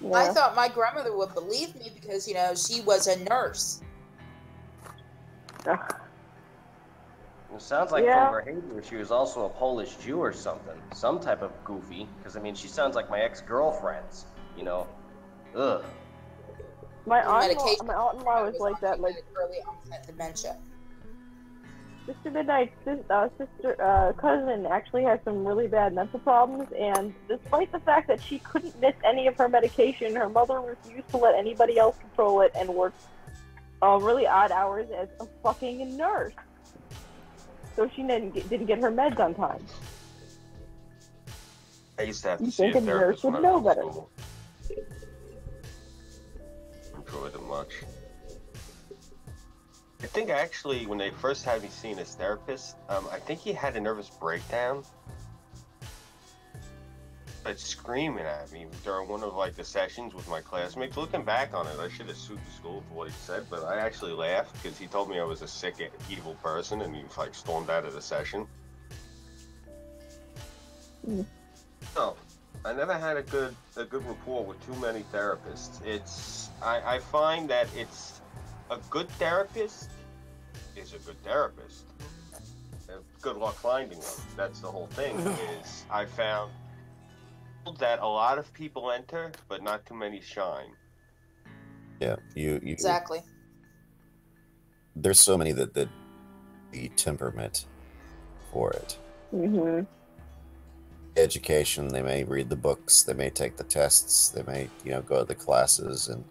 Yeah. I thought my grandmother would believe me because, you know, she was a nurse. It sounds like from her behavior, she was also a Polish Jew or something. Some type of goofy. Because, I mean, she sounds like my ex-girlfriends. You know? Ugh. My aunt-in-law was like that. Like, early onset dementia. Sister Midnight's cousin actually has some really bad mental problems, and despite the fact that she couldn't miss any of her medication, her mother refused to let anybody else control it and worked really odd hours as a fucking nurse. So she didn't get her meds on time. I used to have to You see think a a nurse therapist would when I know was in better. school. enjoy them much. I think actually when they first had me seeing his therapist, I think he had a nervous breakdown. But screaming at me during one of like the sessions with my classmates. Looking back on it, I should have sued the school for what he said, but I actually laughed because he told me I was a sick, evil person, and he like stormed out of the session. So I never had a good rapport with too many therapists. I find that it's a good therapist is a good therapist. Good luck finding one. That's the whole thing. Is I found that a lot of people enter, but not too many shine. Yeah, you Exactly. There's so many that the temperament for it. Mm-hmm. Education, they may read the books, they may take the tests, they may go to the classes, and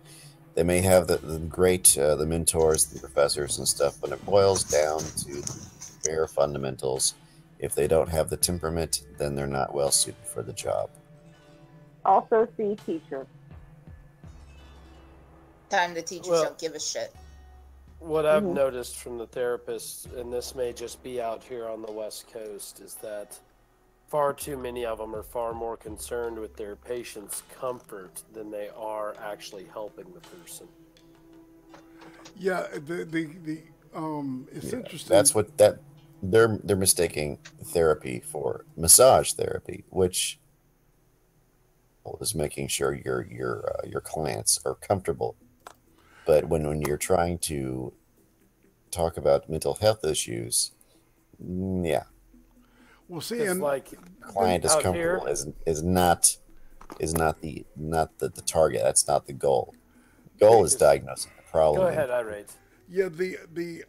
they may have the great the mentors, the professors and stuff. When it boils down to the bare fundamentals, if they don't have the temperament, then they're not well suited for the job. Also see teacher. Time the teachers don't give a shit. What I've noticed from the therapists, and this may just be out here on the West Coast, is that far too many of them are far more concerned with their patient's comfort than they are actually helping the person. Yeah, it's interesting. That's what they're mistaking therapy for massage therapy, which is making sure your clients are comfortable. But when you're trying to talk about mental health issues, yeah. Well, see, and like client is comfortable is not the target. That's not the goal. The goal is diagnosing the problem. Go ahead, Irate. Yeah, the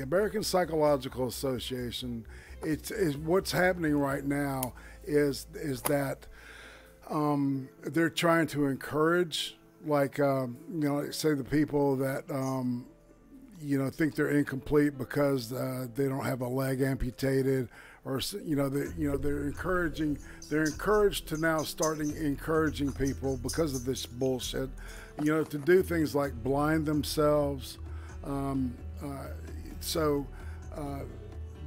American Psychological Association. Is what's happening right now is that they're trying to encourage, like say the people that think they're incomplete because they don't have a leg amputated, or they're encouraged to now starting encouraging people because of this bullshit, to do things like blind themselves.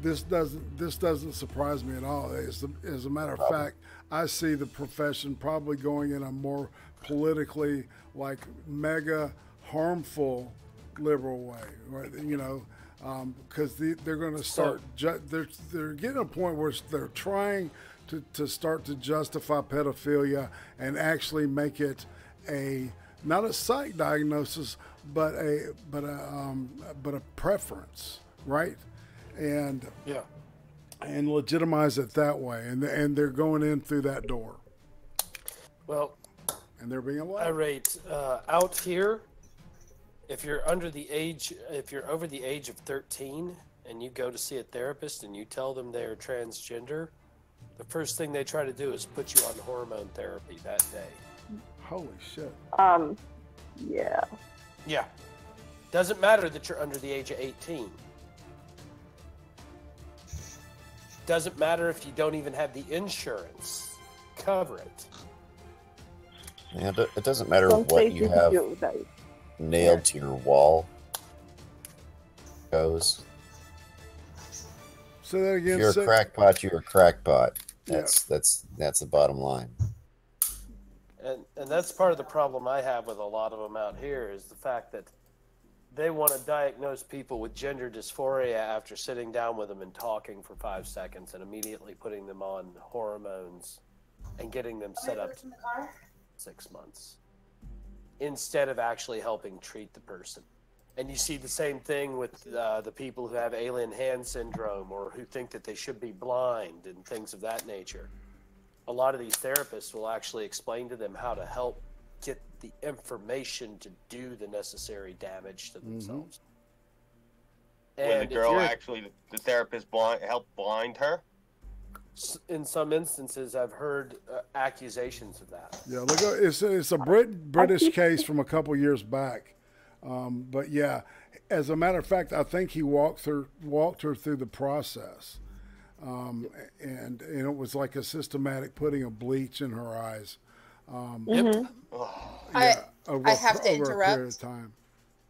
This doesn't surprise me at all. As a matter of fact, I see the profession probably going in a more politically, like, mega harmful liberal way, right? Because they're going to start. They're getting to a point where they're trying to start to justify pedophilia and actually make it not a psych diagnosis, but a preference, right? And legitimize it that way, and they're going in through that door. Well, and they're being allowed. Irate, out here, if you're over the age of 13 and you go to see a therapist and you tell them they're transgender, the first thing they try to do is put you on hormone therapy that day. Holy shit. Yeah. Yeah. Doesn't matter that you're under the age of 18. Doesn't matter if you don't even have the insurance. Cover it. Yeah, it doesn't matter what you have nailed to your wall goes. Say that again. If you're a crackpot, you're a crackpot. That's the bottom line. And that's part of the problem I have with a lot of them out here is the fact that they want to diagnose people with gender dysphoria after sitting down with them and talking for 5 seconds and immediately putting them on hormones and getting them set up 6 months instead of actually helping treat the person. And you see the same thing with the people who have alien hand syndrome or who think that they should be blind and things of that nature. A lot of these therapists will actually explain to them how to help get the information to do the necessary damage to themselves. When the girl the therapist helped blind her? In some instances, I've heard accusations of that. Yeah, look, it's a British case from a couple years back. But yeah, as a matter of fact, I think he walked her through the process. and it was like a systematic putting of bleach in her eyes. I have to interrupt.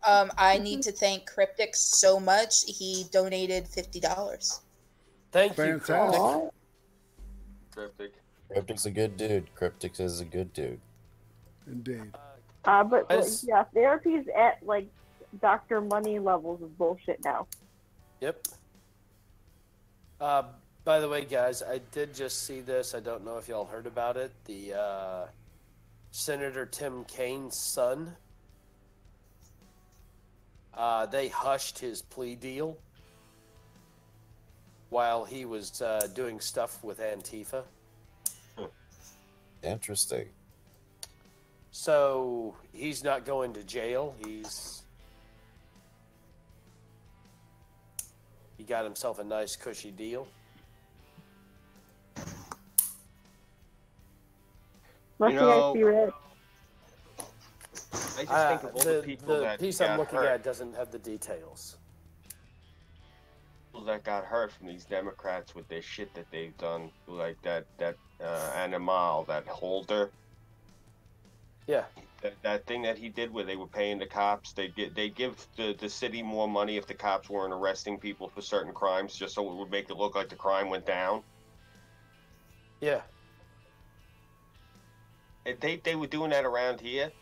I need to thank Cryptic so much. He donated $50. Thank Fantastic. you, Cryptic. Cryptic's a good dude. Cryptic is a good dude. Indeed. But yeah, therapy's at like Dr. Money levels of bullshit now. Yep. By the way, guys, I did just see this. I don't know if y'all heard about it. The Senator Tim Kaine's son. They hushed his plea deal while he was doing stuff with Antifa. Interesting. So he's not going to jail. He got himself a nice cushy deal. Must be nice to be rich. I just think of all the people that piece got I'm looking hurt. at doesn't have the details. People that got hurt from these Democrats with their shit that they've done, like that Animal, that Holder. Yeah. That thing that he did where they were paying the cops, they give the city more money if the cops weren't arresting people for certain crimes, just so it would make it look like the crime went down. Yeah. They were doing that around here.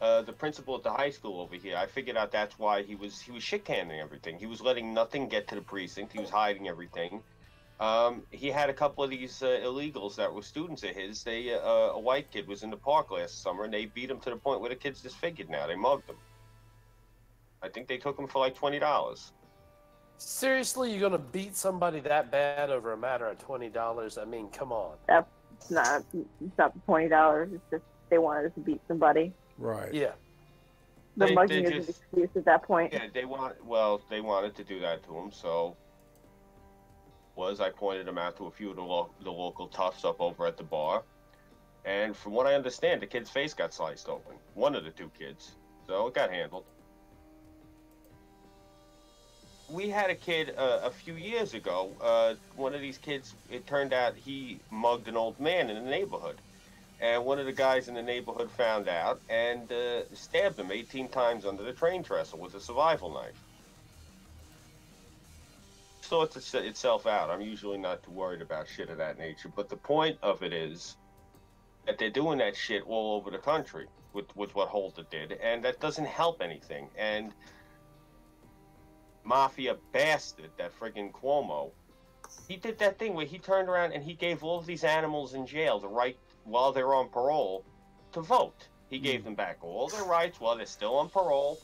The principal at the high school over here, I figured out that's why he was shit-canning everything. He was letting nothing get to the precinct. He was hiding everything. He had a couple of these illegals that were students of his. A white kid was in the park last summer, and they beat him to the point where the kid's disfigured now. They mugged him. I think they took him for like $20. Seriously, you're gonna beat somebody that bad over a matter of $20? I mean, come on. It's not the $20. It's just they wanted to beat somebody. Right. Yeah. The mugging is an excuse at that point. Yeah, they wanted to do that to him, so I pointed him out to a few of the local toughs up over at the bar, and from what I understand, the kid's face got sliced open. One of the two kids, so it got handled. We had a kid a few years ago. One of these kids, it turned out he mugged an old man in the neighborhood. And one of the guys in the neighborhood found out and stabbed him 18 times under the train trestle with a survival knife. Sorts itself out. I'm usually not too worried about shit of that nature. But the point of it is that they're doing that shit all over the country with what Holder did. And that doesn't help anything. And mafia bastard, that friggin' Cuomo, he did that thing where he turned around and he gave all of these animals in jail the right, while they're on parole, to vote. He gave them back all their rights while they're still on parole.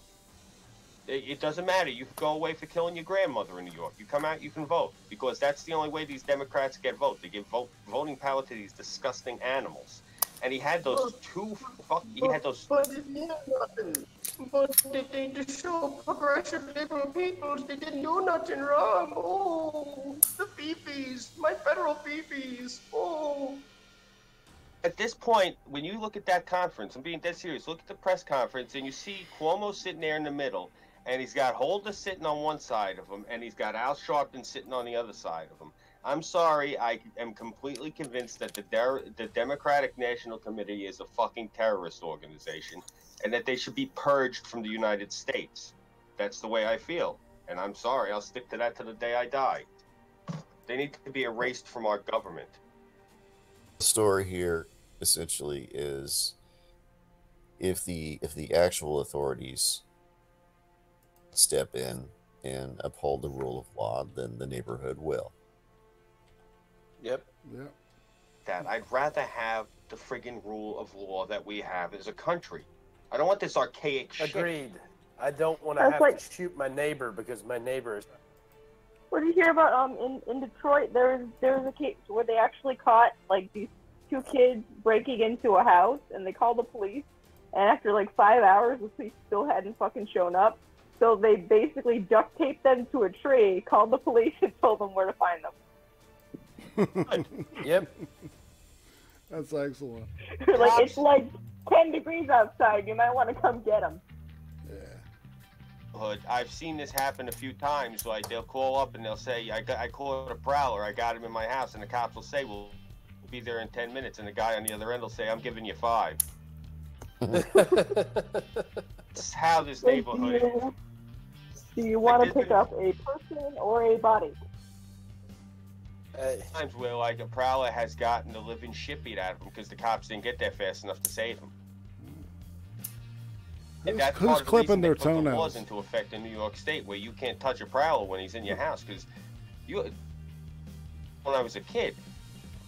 It doesn't matter. You can go away for killing your grandmother in New York. You come out, you can vote. Because that's the only way these Democrats get vote. They give voting power to these disgusting animals. And he had those But it meant nothing. But they just show progressive liberal peoples. They didn't do nothing wrong. Oh, the fifis, my federal fifis. Oh. At this point, when you look at that conference, I'm being dead serious, look at the press conference and you see Cuomo sitting there in the middle, and he's got Holder sitting on one side of him, and he's got Al Sharpton sitting on the other side of him. I'm sorry, I am completely convinced that the Democratic National Committee is a fucking terrorist organization, and that they should be purged from the United States. That's the way I feel. And I'm sorry, I'll stick to that to the day I die. They need to be erased from our government. The story here essentially is if the actual authorities step in and uphold the rule of law, then the neighborhood will. Yep. That I'd rather have the friggin' rule of law that we have as a country. I don't want this archaic shit. Agreed. I don't want to have to shoot my neighbor because my neighbor is... What did you hear about in Detroit? There was a case where they actually caught like these two kids breaking into a house, and they called the police, and after like 5 hours the police still hadn't fucking shown up, so they basically duct taped them to a tree, called the police, and told them where to find them. Yep. That's excellent. Like, it's like 10 degrees outside, you might want to come get them. Yeah. neighborhood, I've seen this happen a few times. Like, they'll call up and they'll say, I caught a prowler, I got him in my house, and the cops will say, well, we'll be there in 10 minutes, and the guy on the other end will say, I'm giving you 5. That's how this neighborhood is. Do you want to pick up a person or a body? Times where, like, a prowler has gotten the living shit beat out of him because the cops didn't get there fast enough to save him. And that's Who's part of the clipping reason their they put the laws toenails? into effect in New York State, where you can't touch a prowler when he's in your house. Because when I was a kid,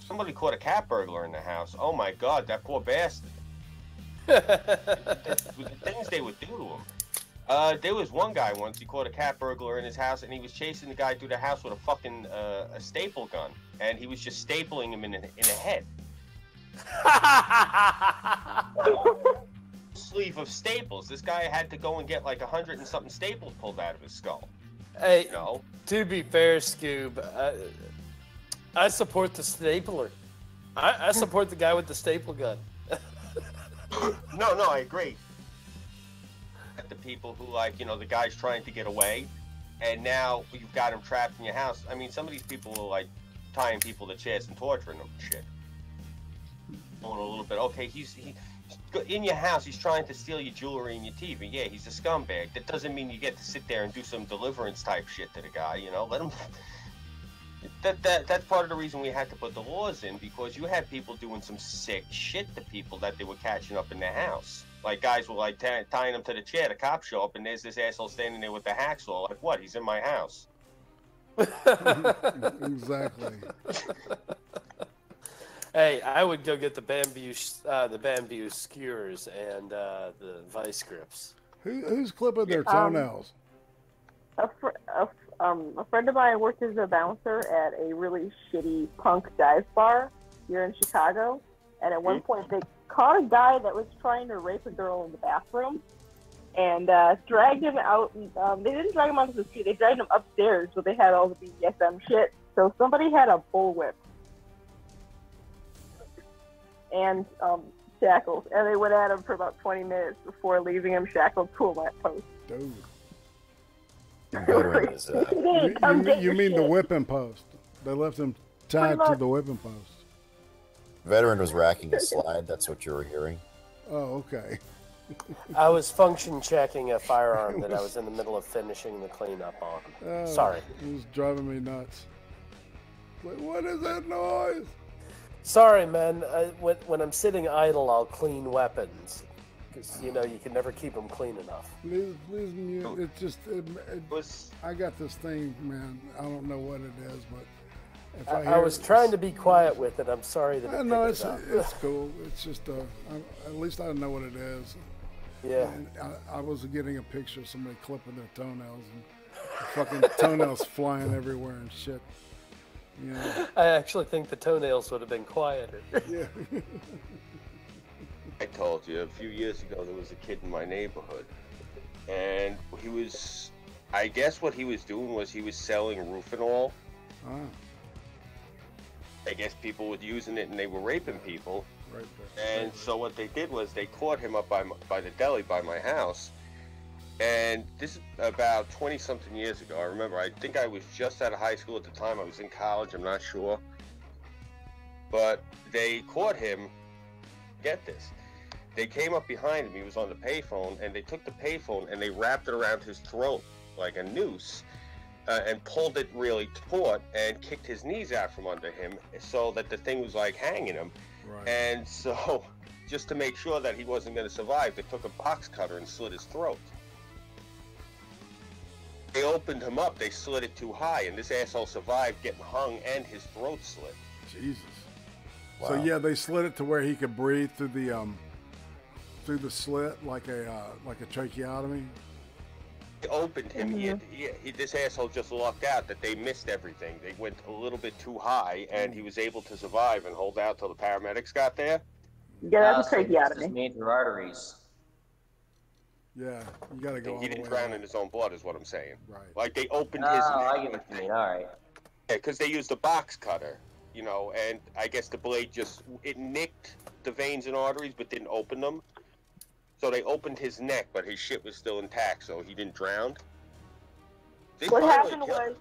somebody caught a cat burglar in the house. Oh my God, that poor bastard! the things they would do to him. There was one guy once, he caught a cat burglar in his house, and he was chasing the guy through the house with a fucking a staple gun, and he was just stapling him in the head. Sleeve of staples. This guy had to go and get like 100 and something staples pulled out of his skull. Hey, no. To be fair, Scoob, I support the stapler. I support the guy with the staple gun. No, I agree. The people who, like, you know, the guy's trying to get away, and now you've got him trapped in your house. I mean, some of these people are like tying people to chairs and torturing them and shit. Going a little bit. Okay, he's in your house. He's trying to steal your jewelry and your TV. Yeah, he's a scumbag. That doesn't mean you get to sit there and do some deliverance type shit to the guy. You know, let him. That's part of the reason we had to put the laws in, because you had people doing some sick shit to people that they were catching up in their house. Like, guys were like tying them to the chair. The cops show up, and there's this asshole standing there with the hacksaw. Like, what? He's in my house. Exactly. Hey, I would go get the bamboo skewers and the vice grips. Who's clipping their toenails? A friend of mine worked as a bouncer at a really shitty punk dive bar here in Chicago, and at one point they caught a guy that was trying to rape a girl in the bathroom, and dragged him out. They didn't drag him onto the street; they dragged him upstairs, where they had all the BDSM shit. So somebody had a bullwhip and shackles, and they went at him for about 20 minutes before leaving him shackled to a lamppost. Dude. You mean the whipping post? They left him tied to the whipping post. Veteran was racking a slide. That's what you were hearing. Oh, okay. I was function checking a firearm that I was in the middle of finishing the cleanup on. Sorry. It was driving me nuts. Like, what is that noise? Sorry, man. When I'm sitting idle, I'll clean weapons. Because, you know, you can never keep them clean enough. Please mute. It's just, I got this thing, man. I don't know what it is, but if I was trying to be quiet with it. I'm sorry that it no, it's cool. It's just, at least I know what it is. Yeah. And I was getting a picture of somebody clipping their toenails and fucking toenails flying everywhere and shit. You know. I actually think the toenails would have been quieter. Yeah. I told you, a few years ago, there was a kid in my neighborhood, and he was, I guess what he was doing was he was selling roofenol. Ah. I guess people were using it and they were raping people. Right there. And so what they did was they caught him up by the deli by my house. And this is about 20-something years ago. I remember, I think I was just out of high school at the time. I was in college, I'm not sure. But they caught him, get this, they came up behind him, he was on the payphone, and they took the payphone and they wrapped it around his throat like a noose, and pulled it really taut and kicked his knees out from under him so that the thing was like hanging him. Right. And so, just to make sure that he wasn't going to survive, they took a box cutter and slit his throat. They opened him up, they slit it too high, and this asshole survived getting hung and his throat slit. Jesus. Wow. So yeah, they slit it to where he could breathe through the slit like a tracheotomy. They opened him. Mm-hmm. This asshole just lucked out that they missed everything. They went a little bit too high, and he was able to survive and hold out till the paramedics got there. Yeah, that's a tracheotomy. Major arteries. Yeah, you gotta go. He didn't drown in his own blood, is what I'm saying. Right. Like they opened his. Oh, I get what you mean. All right. Yeah, because they used a box cutter, you know, and I guess the blade it nicked the veins and arteries, but didn't open them. So they opened his neck, but his shit was still intact, so he didn't drown. What happened was,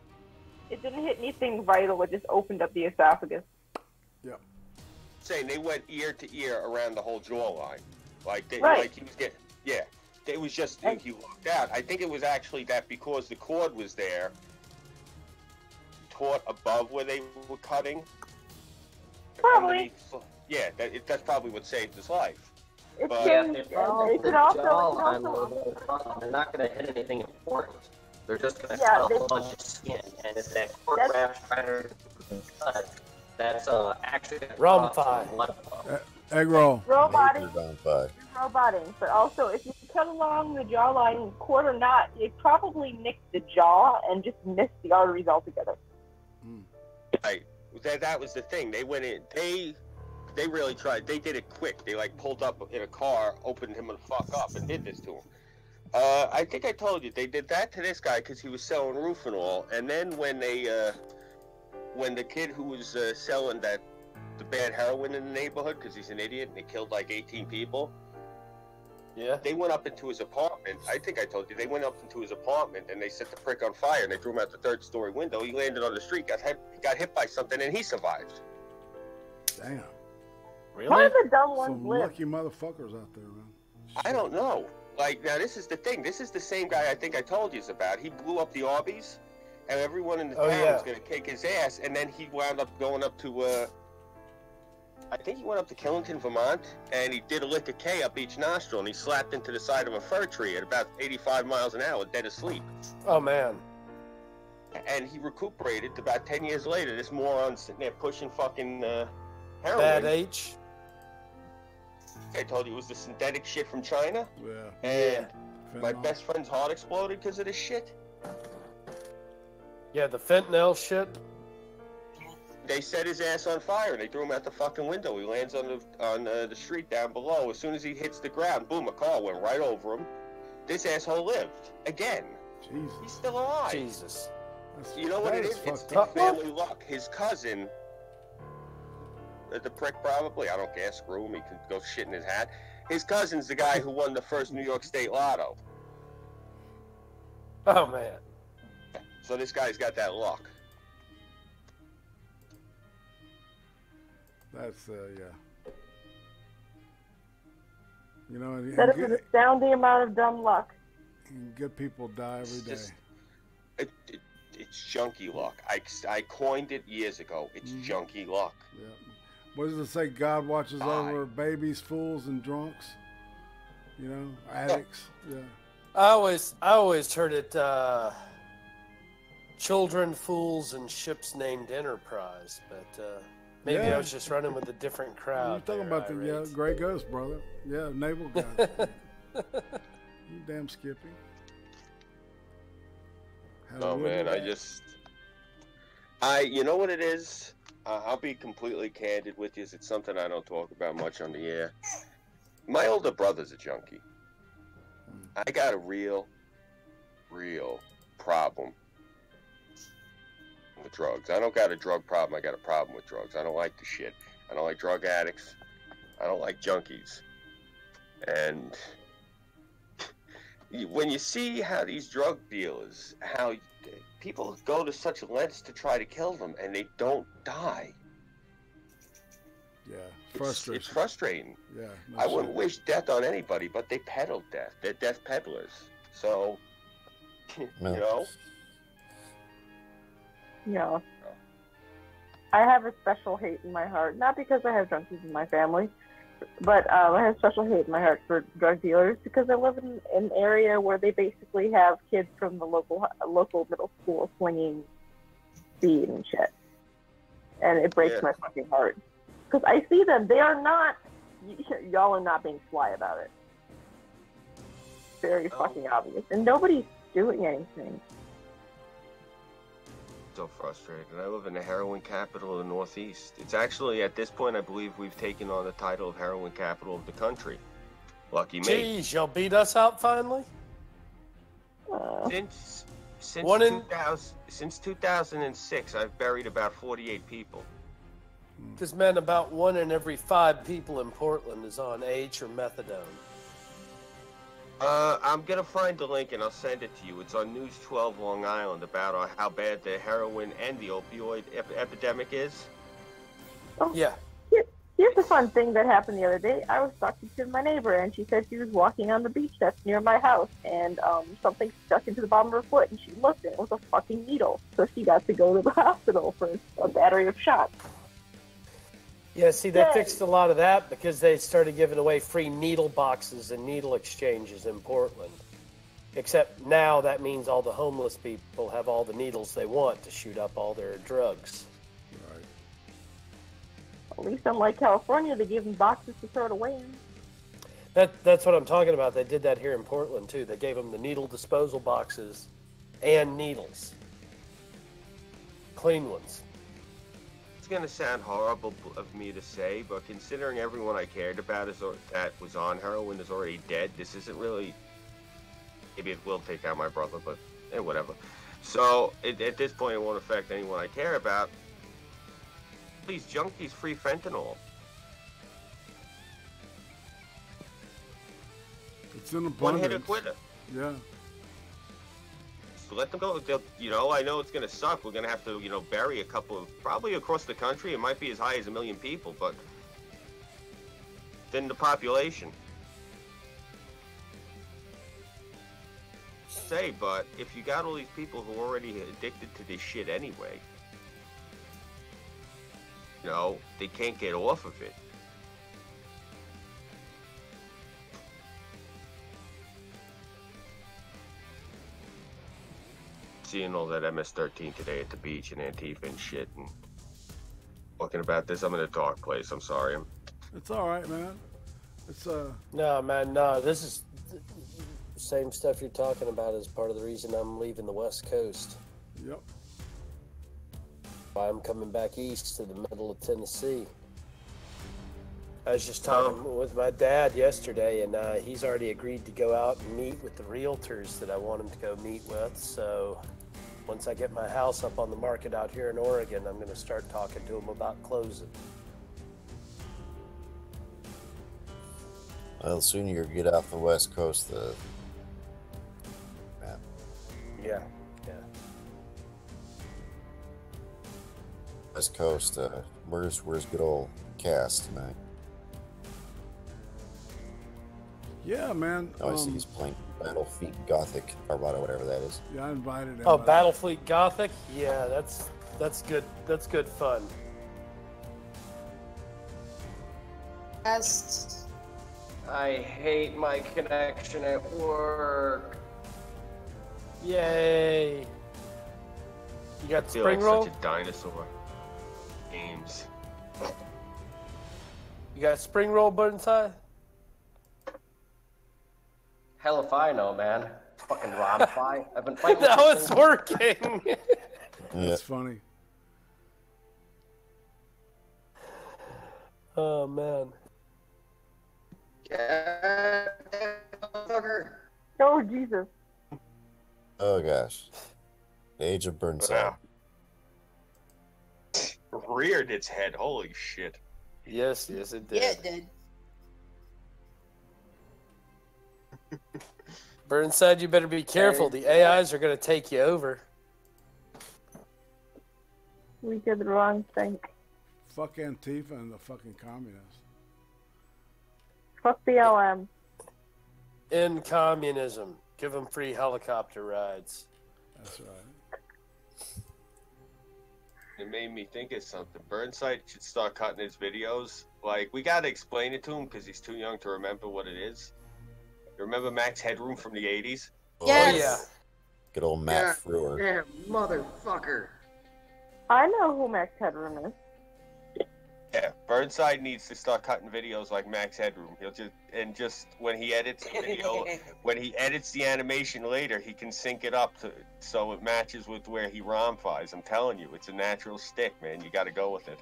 it didn't hit anything vital. It just opened up the esophagus. Yep. Saying they went ear to ear around the whole jawline, like they, right. like he was getting, yeah. It was just he walked out. I think it was actually that because the cord was there, taut above where they were cutting. Probably. Yeah, that's probably what saved his life. It's but yeah, if they follow the jawline, they're not going to hit anything important. They're just going to cut a whole bunch of skin, and if that cord wrap spider cut, that's actually blood flow. Egg roll. Roboting, but also if you cut along the jawline, cord or not, it probably nicked the jaw and just missed the arteries altogether. Right. That was the thing. They went in. They really tried. They did it quick. They like pulled up in a car, opened him the fuck up, and did this to him. I think I told you they did that to this guy because he was selling Roofenol, and then when the kid who was selling the bad heroin in the neighborhood because he's an idiot and he killed like 18 people. Yeah. They went up into his apartment. I think I told you they went up into his apartment and they set the prick on fire and they threw him out the third-story window. He landed on the street, got hit by something, and he survived. Damn. Really? One of the dumb ones Some lived. lucky motherfuckers out there, man. I don't know. Like, now this is the thing. This is the same guy I think I told you about. He blew up the Arby's, and everyone in the town was going to kick his ass, and then he wound up going up to, I think he went up to Killington, Vermont, and he did a lick of K up each nostril, and he slapped into the side of a fir tree at about 85 miles an hour, dead asleep. Oh, man. And he recuperated about 10 years later. This moron's sitting there pushing fucking heroin. Bad H. I told you it was the synthetic shit from China. Yeah. And my best friend's heart exploded because of this shit. Yeah, the fentanyl shit. They set his ass on fire and they threw him out the fucking window. He lands on the street down below. As soon as he hits the ground, boom, a car went right over him. This asshole lived again. Jesus. He's still alive. Jesus. You know what it is? It's family luck. His cousin, the prick probably, I don't care, screw him, he can go shit in his hat. His cousin's the guy who won the first New York State Lotto. Oh, man. So this guy's got that luck. That's, yeah. You know, That is an astounding amount of dumb luck. And good people die every day. It's junkie luck. I coined it years ago. It's junkie luck. Yeah. What does it say? God watches over babies, fools, and drunks. You know, addicts. Yeah. I always heard it. Children, fools, and ships named Enterprise, but maybe I was just running with a different crowd. You're talking about the Grey Ghost, brother. Yeah, naval guy. You damn Skippy. Oh man, you know what it is? I'll be completely candid with you. It's something I don't talk about much on the air. My older brother's a junkie. I got a real problem with drugs. I don't got a drug problem. I got a problem with drugs. I don't like the shit. I don't like drug addicts. I don't like junkies. And when you see how these drug dealers, how people go to such lengths to try to kill them and they don't die. Yeah, frustrating. It's frustrating. Yeah. No I wouldn't wish death on anybody, but they peddle death. They're death peddlers. So, you know. Yeah. I have a special hate in my heart, not because I have junkies in my family, but I have special hate in my heart for drug dealers because I live in an area where they basically have kids from the local middle school slinging speed and shit, and it breaks my fucking heart because I see them. They are not. Y'all are not being sly about it. Very fucking obvious, and nobody's doing anything. So frustrated. I live in the heroin capital of the Northeast. It's actually, at this point, I believe we've taken on the title of heroin capital of the country. Lucky me. Jeez, y'all beat us out finally? Since 2006, I've buried about 48 people. Because, man, about 1 in every 5 people in Portland is on H or methadone. I'm gonna find the link and I'll send it to you. It's on News 12 Long Island about how bad the heroin and the opioid epidemic is. Oh, yeah. Here's a fun thing that happened the other day. I was talking to my neighbor, and she said she was walking on the beach that's near my house, and something stuck into the bottom of her foot, and she looked, and it was a fucking needle. So she got to go to the hospital for a battery of shots. Yeah, see, they fixed a lot of that because they started giving away free needle boxes and needle exchanges in Portland. Except now that means all the homeless people have all the needles they want to shoot up all their drugs. Right. At least unlike California, they gave them boxes to throw it away in. That's what I'm talking about. They did that here in Portland, too. They gave them the needle disposal boxes and needles. Clean ones. It's gonna sound horrible of me to say, but considering everyone I cared about that was on heroin is already dead, this isn't really. Maybe it will take out my brother, but whatever. So at this point, it won't affect anyone I care about. These junkies free fentanyl. It's in abundance. One hitter quitter. Yeah. So let them go. You know, I know it's going to suck. We're going to have to, bury a couple of, probably across the country. It might be as high as 1 million people, but then the population. Say, but if you got all these people who are already addicted to this shit anyway, they can't get off of it. Seeing all that MS-13 today at the beach and Antifa and shit, and talking about this, I'm in a dark place. I'm sorry. It's all right, man. It's No, man, no. This is the same stuff you're talking about is part of the reason I'm leaving the West Coast. Yep. I'm coming back east to the middle of Tennessee. I was just talking with my dad yesterday, and he's already agreed to go out and meet with the realtors that I want him to go meet with. So once I get my house up on the market out here in Oregon, I'm going to start talking to him about closing. Well, the sooner you get off the West Coast, the... Yeah. West Coast, where's good old Cas tonight? Yeah, man. I see he's playing Battlefleet Gothic Armada, whatever that is. Yeah, I invited him. Oh, Battlefleet Gothic? Yeah, that's good. That's good fun. Yes. I hate my connection at work. Yay! You got I feel spring like roll? such a dinosaur. Games. You got spring roll, Burnside? Hell if I know, man. Fucking Romfi. I've been fighting. Now it's working. That's funny. Oh man. Yeah, motherfucker. Oh, Jesus. Oh gosh. The age of Burnside. Wow. Reared its head. Holy shit. Yes, it did. Yeah, it did. Burnside, you better be careful. The AIs are going to take you over. We did the wrong thing. Fuck Antifa and the fucking communists. Fuck BLM. In communism. Give them free helicopter rides. That's right. It made me think of something. Burnside should start cutting his videos. Like, we gotta explain it to him because he's too young to remember what it is. You remember Max Headroom from the 80s? Yes. Oh, yeah. Good old Matt Frewer. Yeah, motherfucker. I know who Max Headroom is. Yeah, Burnside needs to start cutting videos like Max Headroom. He'll just when he edits the video, when he edits the animation later, he can sync it up so it matches with where he ROM-fies. I'm telling you, it's a natural stick, man. You got to go with it.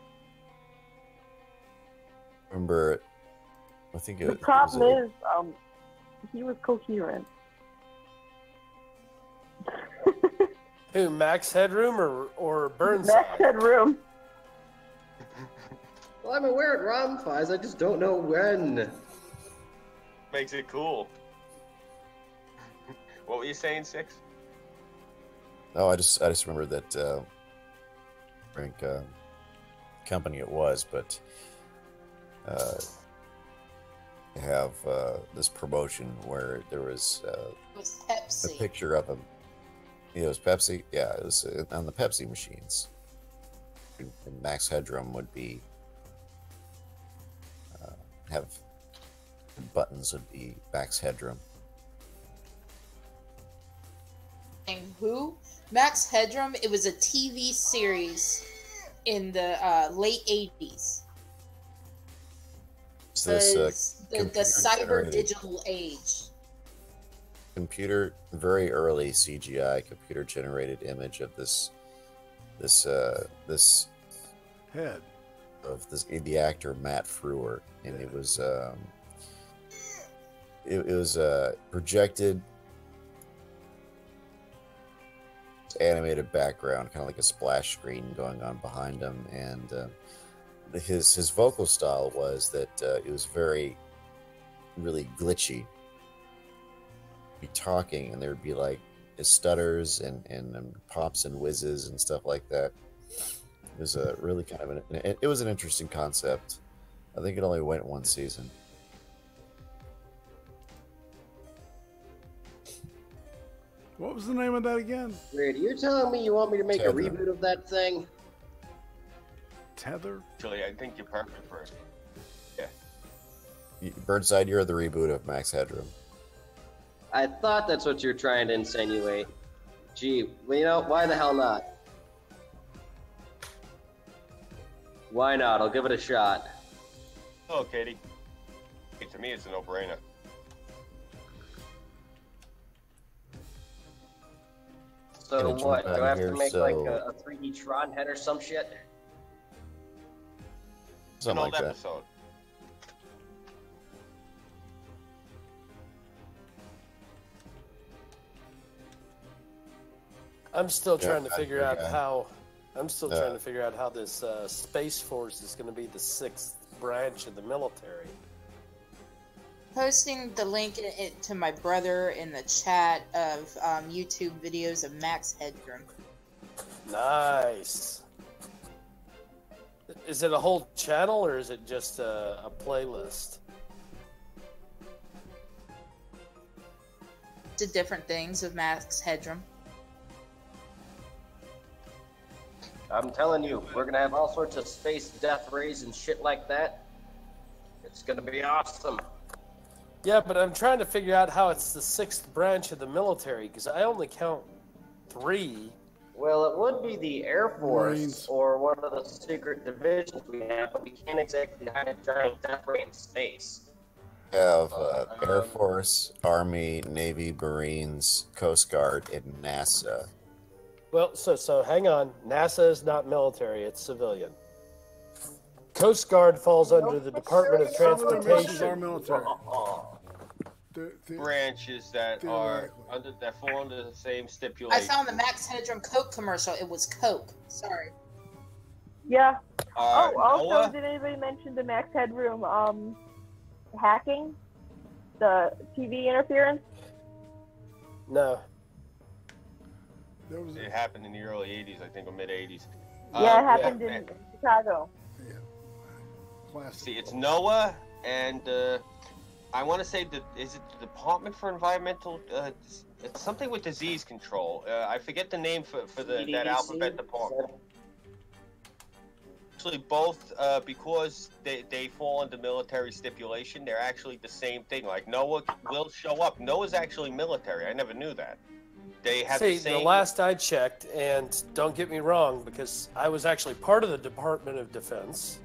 Remember it? I think The problem is, he was coherent. Who, Max Headroom or Burnside? Max Headroom. Well, I'm aware it ROM-fies, I just don't know when. Makes it cool. What were you saying, Six? No, I just remember that drink company it was, but have this promotion where there was It was Pepsi. a picture of him. It was Pepsi. Yeah, it was on the Pepsi machines. And Max Headroom would be have buttons would be Max Headroom. And who? Max Headroom. It was a TV series in the late 80s. Is this the cyber digital age. Very early CGI computer generated image of this Head. of the actor Matt Frewer, and it was projected animated background, kind of like a splash screen going on behind him, and his vocal style was that it was really glitchy. Be talking, and there would be like stutters and pops and whizzes and stuff like that. It was a really kind of it was an interesting concept. I think it only went one season. What was the name of that again? Wait, are you telling me you want me to make Tether. a reboot of that thing? Tether? Actually, I think you're perfect for it. Yeah. Burnside, you're the reboot of Max Headroom. I thought that's what you're trying to insinuate. Gee, well, you know, why the hell not? Why not? I'll give it a shot. Hello, Katie. Hey, to me, it's a no-brainer. So Gonna jump what? out Do I have of to here, make like so- a 3D Tron head or some shit? It's an Something old like that. episode. I'm still trying to I figure agree, out yeah. how. I'm still trying to figure out how this Space Force is going to be the 6th branch of the military. Posting the link to my brother in the chat of YouTube videos of Max Headroom. Nice. Is it a whole channel or is it just a playlist? To different things of Max Headroom. I'm telling you, we're gonna have all sorts of space death rays and shit like that. It's gonna be awesome. Yeah, but I'm trying to figure out how it's the 6th branch of the military because I only count 3. Well, it would be the Air Force Marines. or one of the secret divisions we have, but we can't exactly hide a giant death ray in space. We have Air Force, Army, Navy, Marines, Coast Guard, and NASA. Well, so hang on. NASA is not military; it's civilian. Coast Guard falls under the Department of Some of their missions are Transportation. military. Branches that are that fall under the same I stipulation. found the Max Headroom Coke commercial. It was Coke. Sorry. Yeah. Oh, also, Noah? did anybody mention the Max Headroom hacking? The TV interference? No. It happened in the early 80s, I think, or mid 80s. Yeah, it happened in Chicago. See, it's NOAA and I want to say is it the Department for Environmental? It's something with disease control. I forget the name for that alphabet department. Actually, both because they fall under military stipulation. They're actually the same thing. Like NOAA will show up. NOAA's actually military. I never knew that. They have See, the same. the last I checked, and don't get me wrong, because I was actually part of the Department of Defense.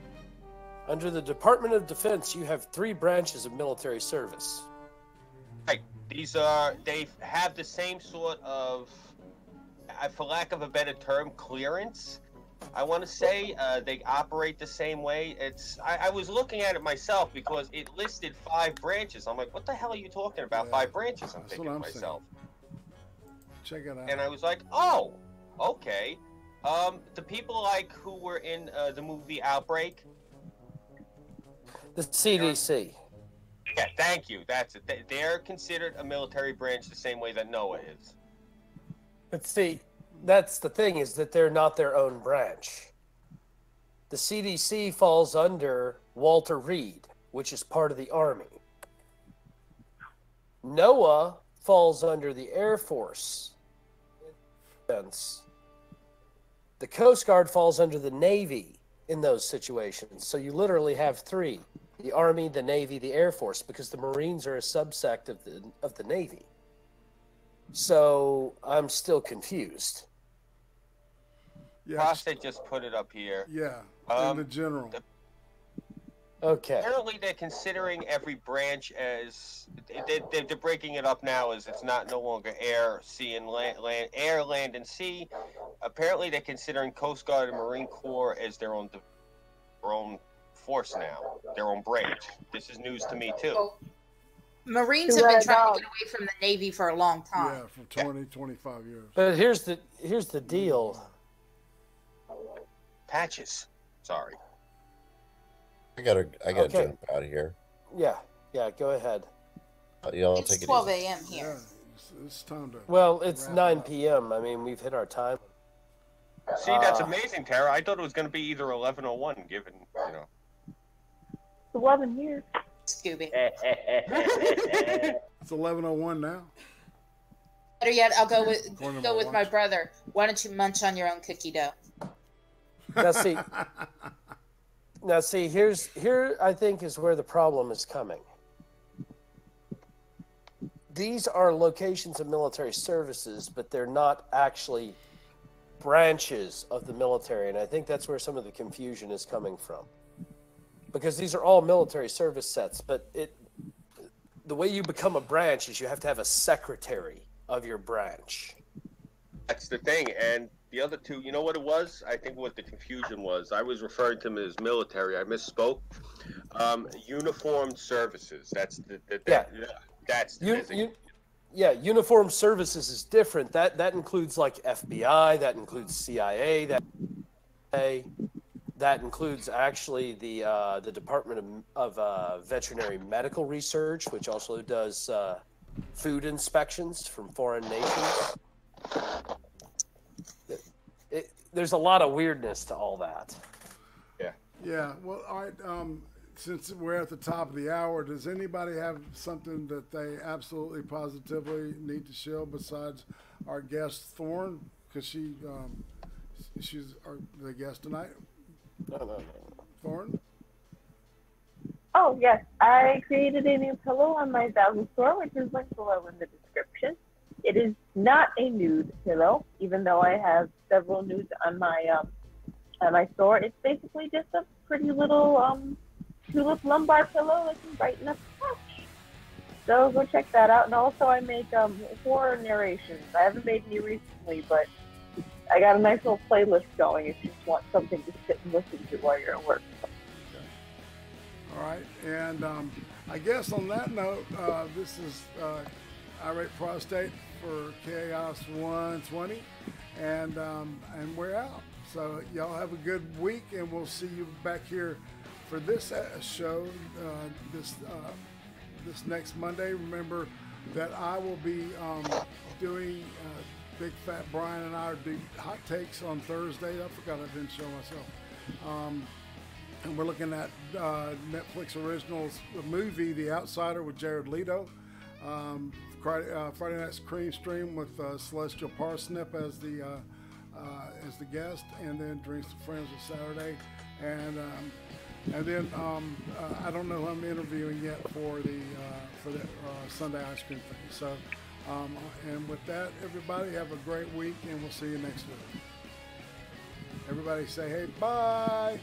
Under the Department of Defense, you have 3 branches of military service. Right. They have the same sort of, for lack of a better term, clearance. I want to say they operate the same way. I was looking at it myself because it listed 5 branches. I'm like, what the hell are you talking about? 5 branches? I'm thinking to myself. Check it out. And I was like, oh, okay. The people like who were in the movie Outbreak. The CDC. Yeah, thank you. That's it. They're considered a military branch the same way that NOAA is. But see, that's the thing, is that they're not their own branch. The CDC falls under Walter Reed, which is part of the Army. NOAA falls under the Air Force. The Coast Guard falls under the Navy in those situations. So you literally have three: the Army, the Navy, the Air Force, because the Marines are a subsect of the Navy. So I'm still confused. Yeah, Prostate just put it up here. Yeah, in the general. Okay. Apparently, they're considering every branch as they're breaking it up now as it's not no longer air, sea, and land, air, land, and sea. Apparently, they're considering Coast Guard and Marine Corps as their own force now, their own branch. This is news to me too. Well, Marines have been trying to get away from the Navy for a long time. Yeah, for 20, 25 years. But here's the deal. Patches. Sorry. I gotta jump out of here. Yeah, go ahead. Y'all It's take it 12 easy. a.m. here. Yeah, it's time to. Well, it's wrap 9 up. p.m. I mean, we've hit our time. See, that's amazing, Tara. I thought it was going to be either 11 or 1, given, you know. It's 11 years. Scooby. It's 11:01 now. Better yet, I'll go with According to my my watch. brother. Why don't you munch on your own cookie dough? Now see, here I think is where the problem is coming. These are locations of military services, but they're not actually branches of the military, and I think that's where some of the confusion is coming from. Because these are all military service sets, but the way you become a branch is you have to have a secretary of your branch. That's the thing. And the other two, you know what it was? I think what the confusion was, I was referring to them as military. I misspoke. Uniformed services. That's that's the uniformed services is different. That includes like FBI, that includes CIA, that includes actually the Department of Veterinary Medical Research, which also does food inspections from foreign nations. There's a lot of weirdness to all that. Yeah. Well, all right. Since we're at the top of the hour, does anybody have something that they absolutely positively need to show besides our guest Thorne? Because she's the guest tonight. No. Thorne? Oh, yes. I created a new pillow on my Value store, which is linked below in the description. It is not a nude pillow, even though I have several nudes on my store. It's basically just a pretty little tulip lumbar pillow that can brighten up the couch. So go check that out. And also I make horror narrations. I haven't made any recently, but I got a nice little playlist going if you just want something to sit and listen to while you're at work. Okay. All right. And I guess on that note, this is Irate Prostate for Chaos 120. And we're out. So y'all have a good week, and we'll see you back here for this show this next Monday. Remember that I will be doing Big Fat Brian and I do hot takes on Thursday. I forgot I didn't show myself. And we're looking at Netflix originals, the movie The Outsider with Jared Leto. Friday night's Cream Stream with Celestial Parsnip as the guest, and then Drinks with Friends with Saturday, and then I don't know who I'm interviewing yet for the Sunday ice cream thing. So, and with that, everybody have a great week, and we'll see you next week. Everybody say, hey, bye.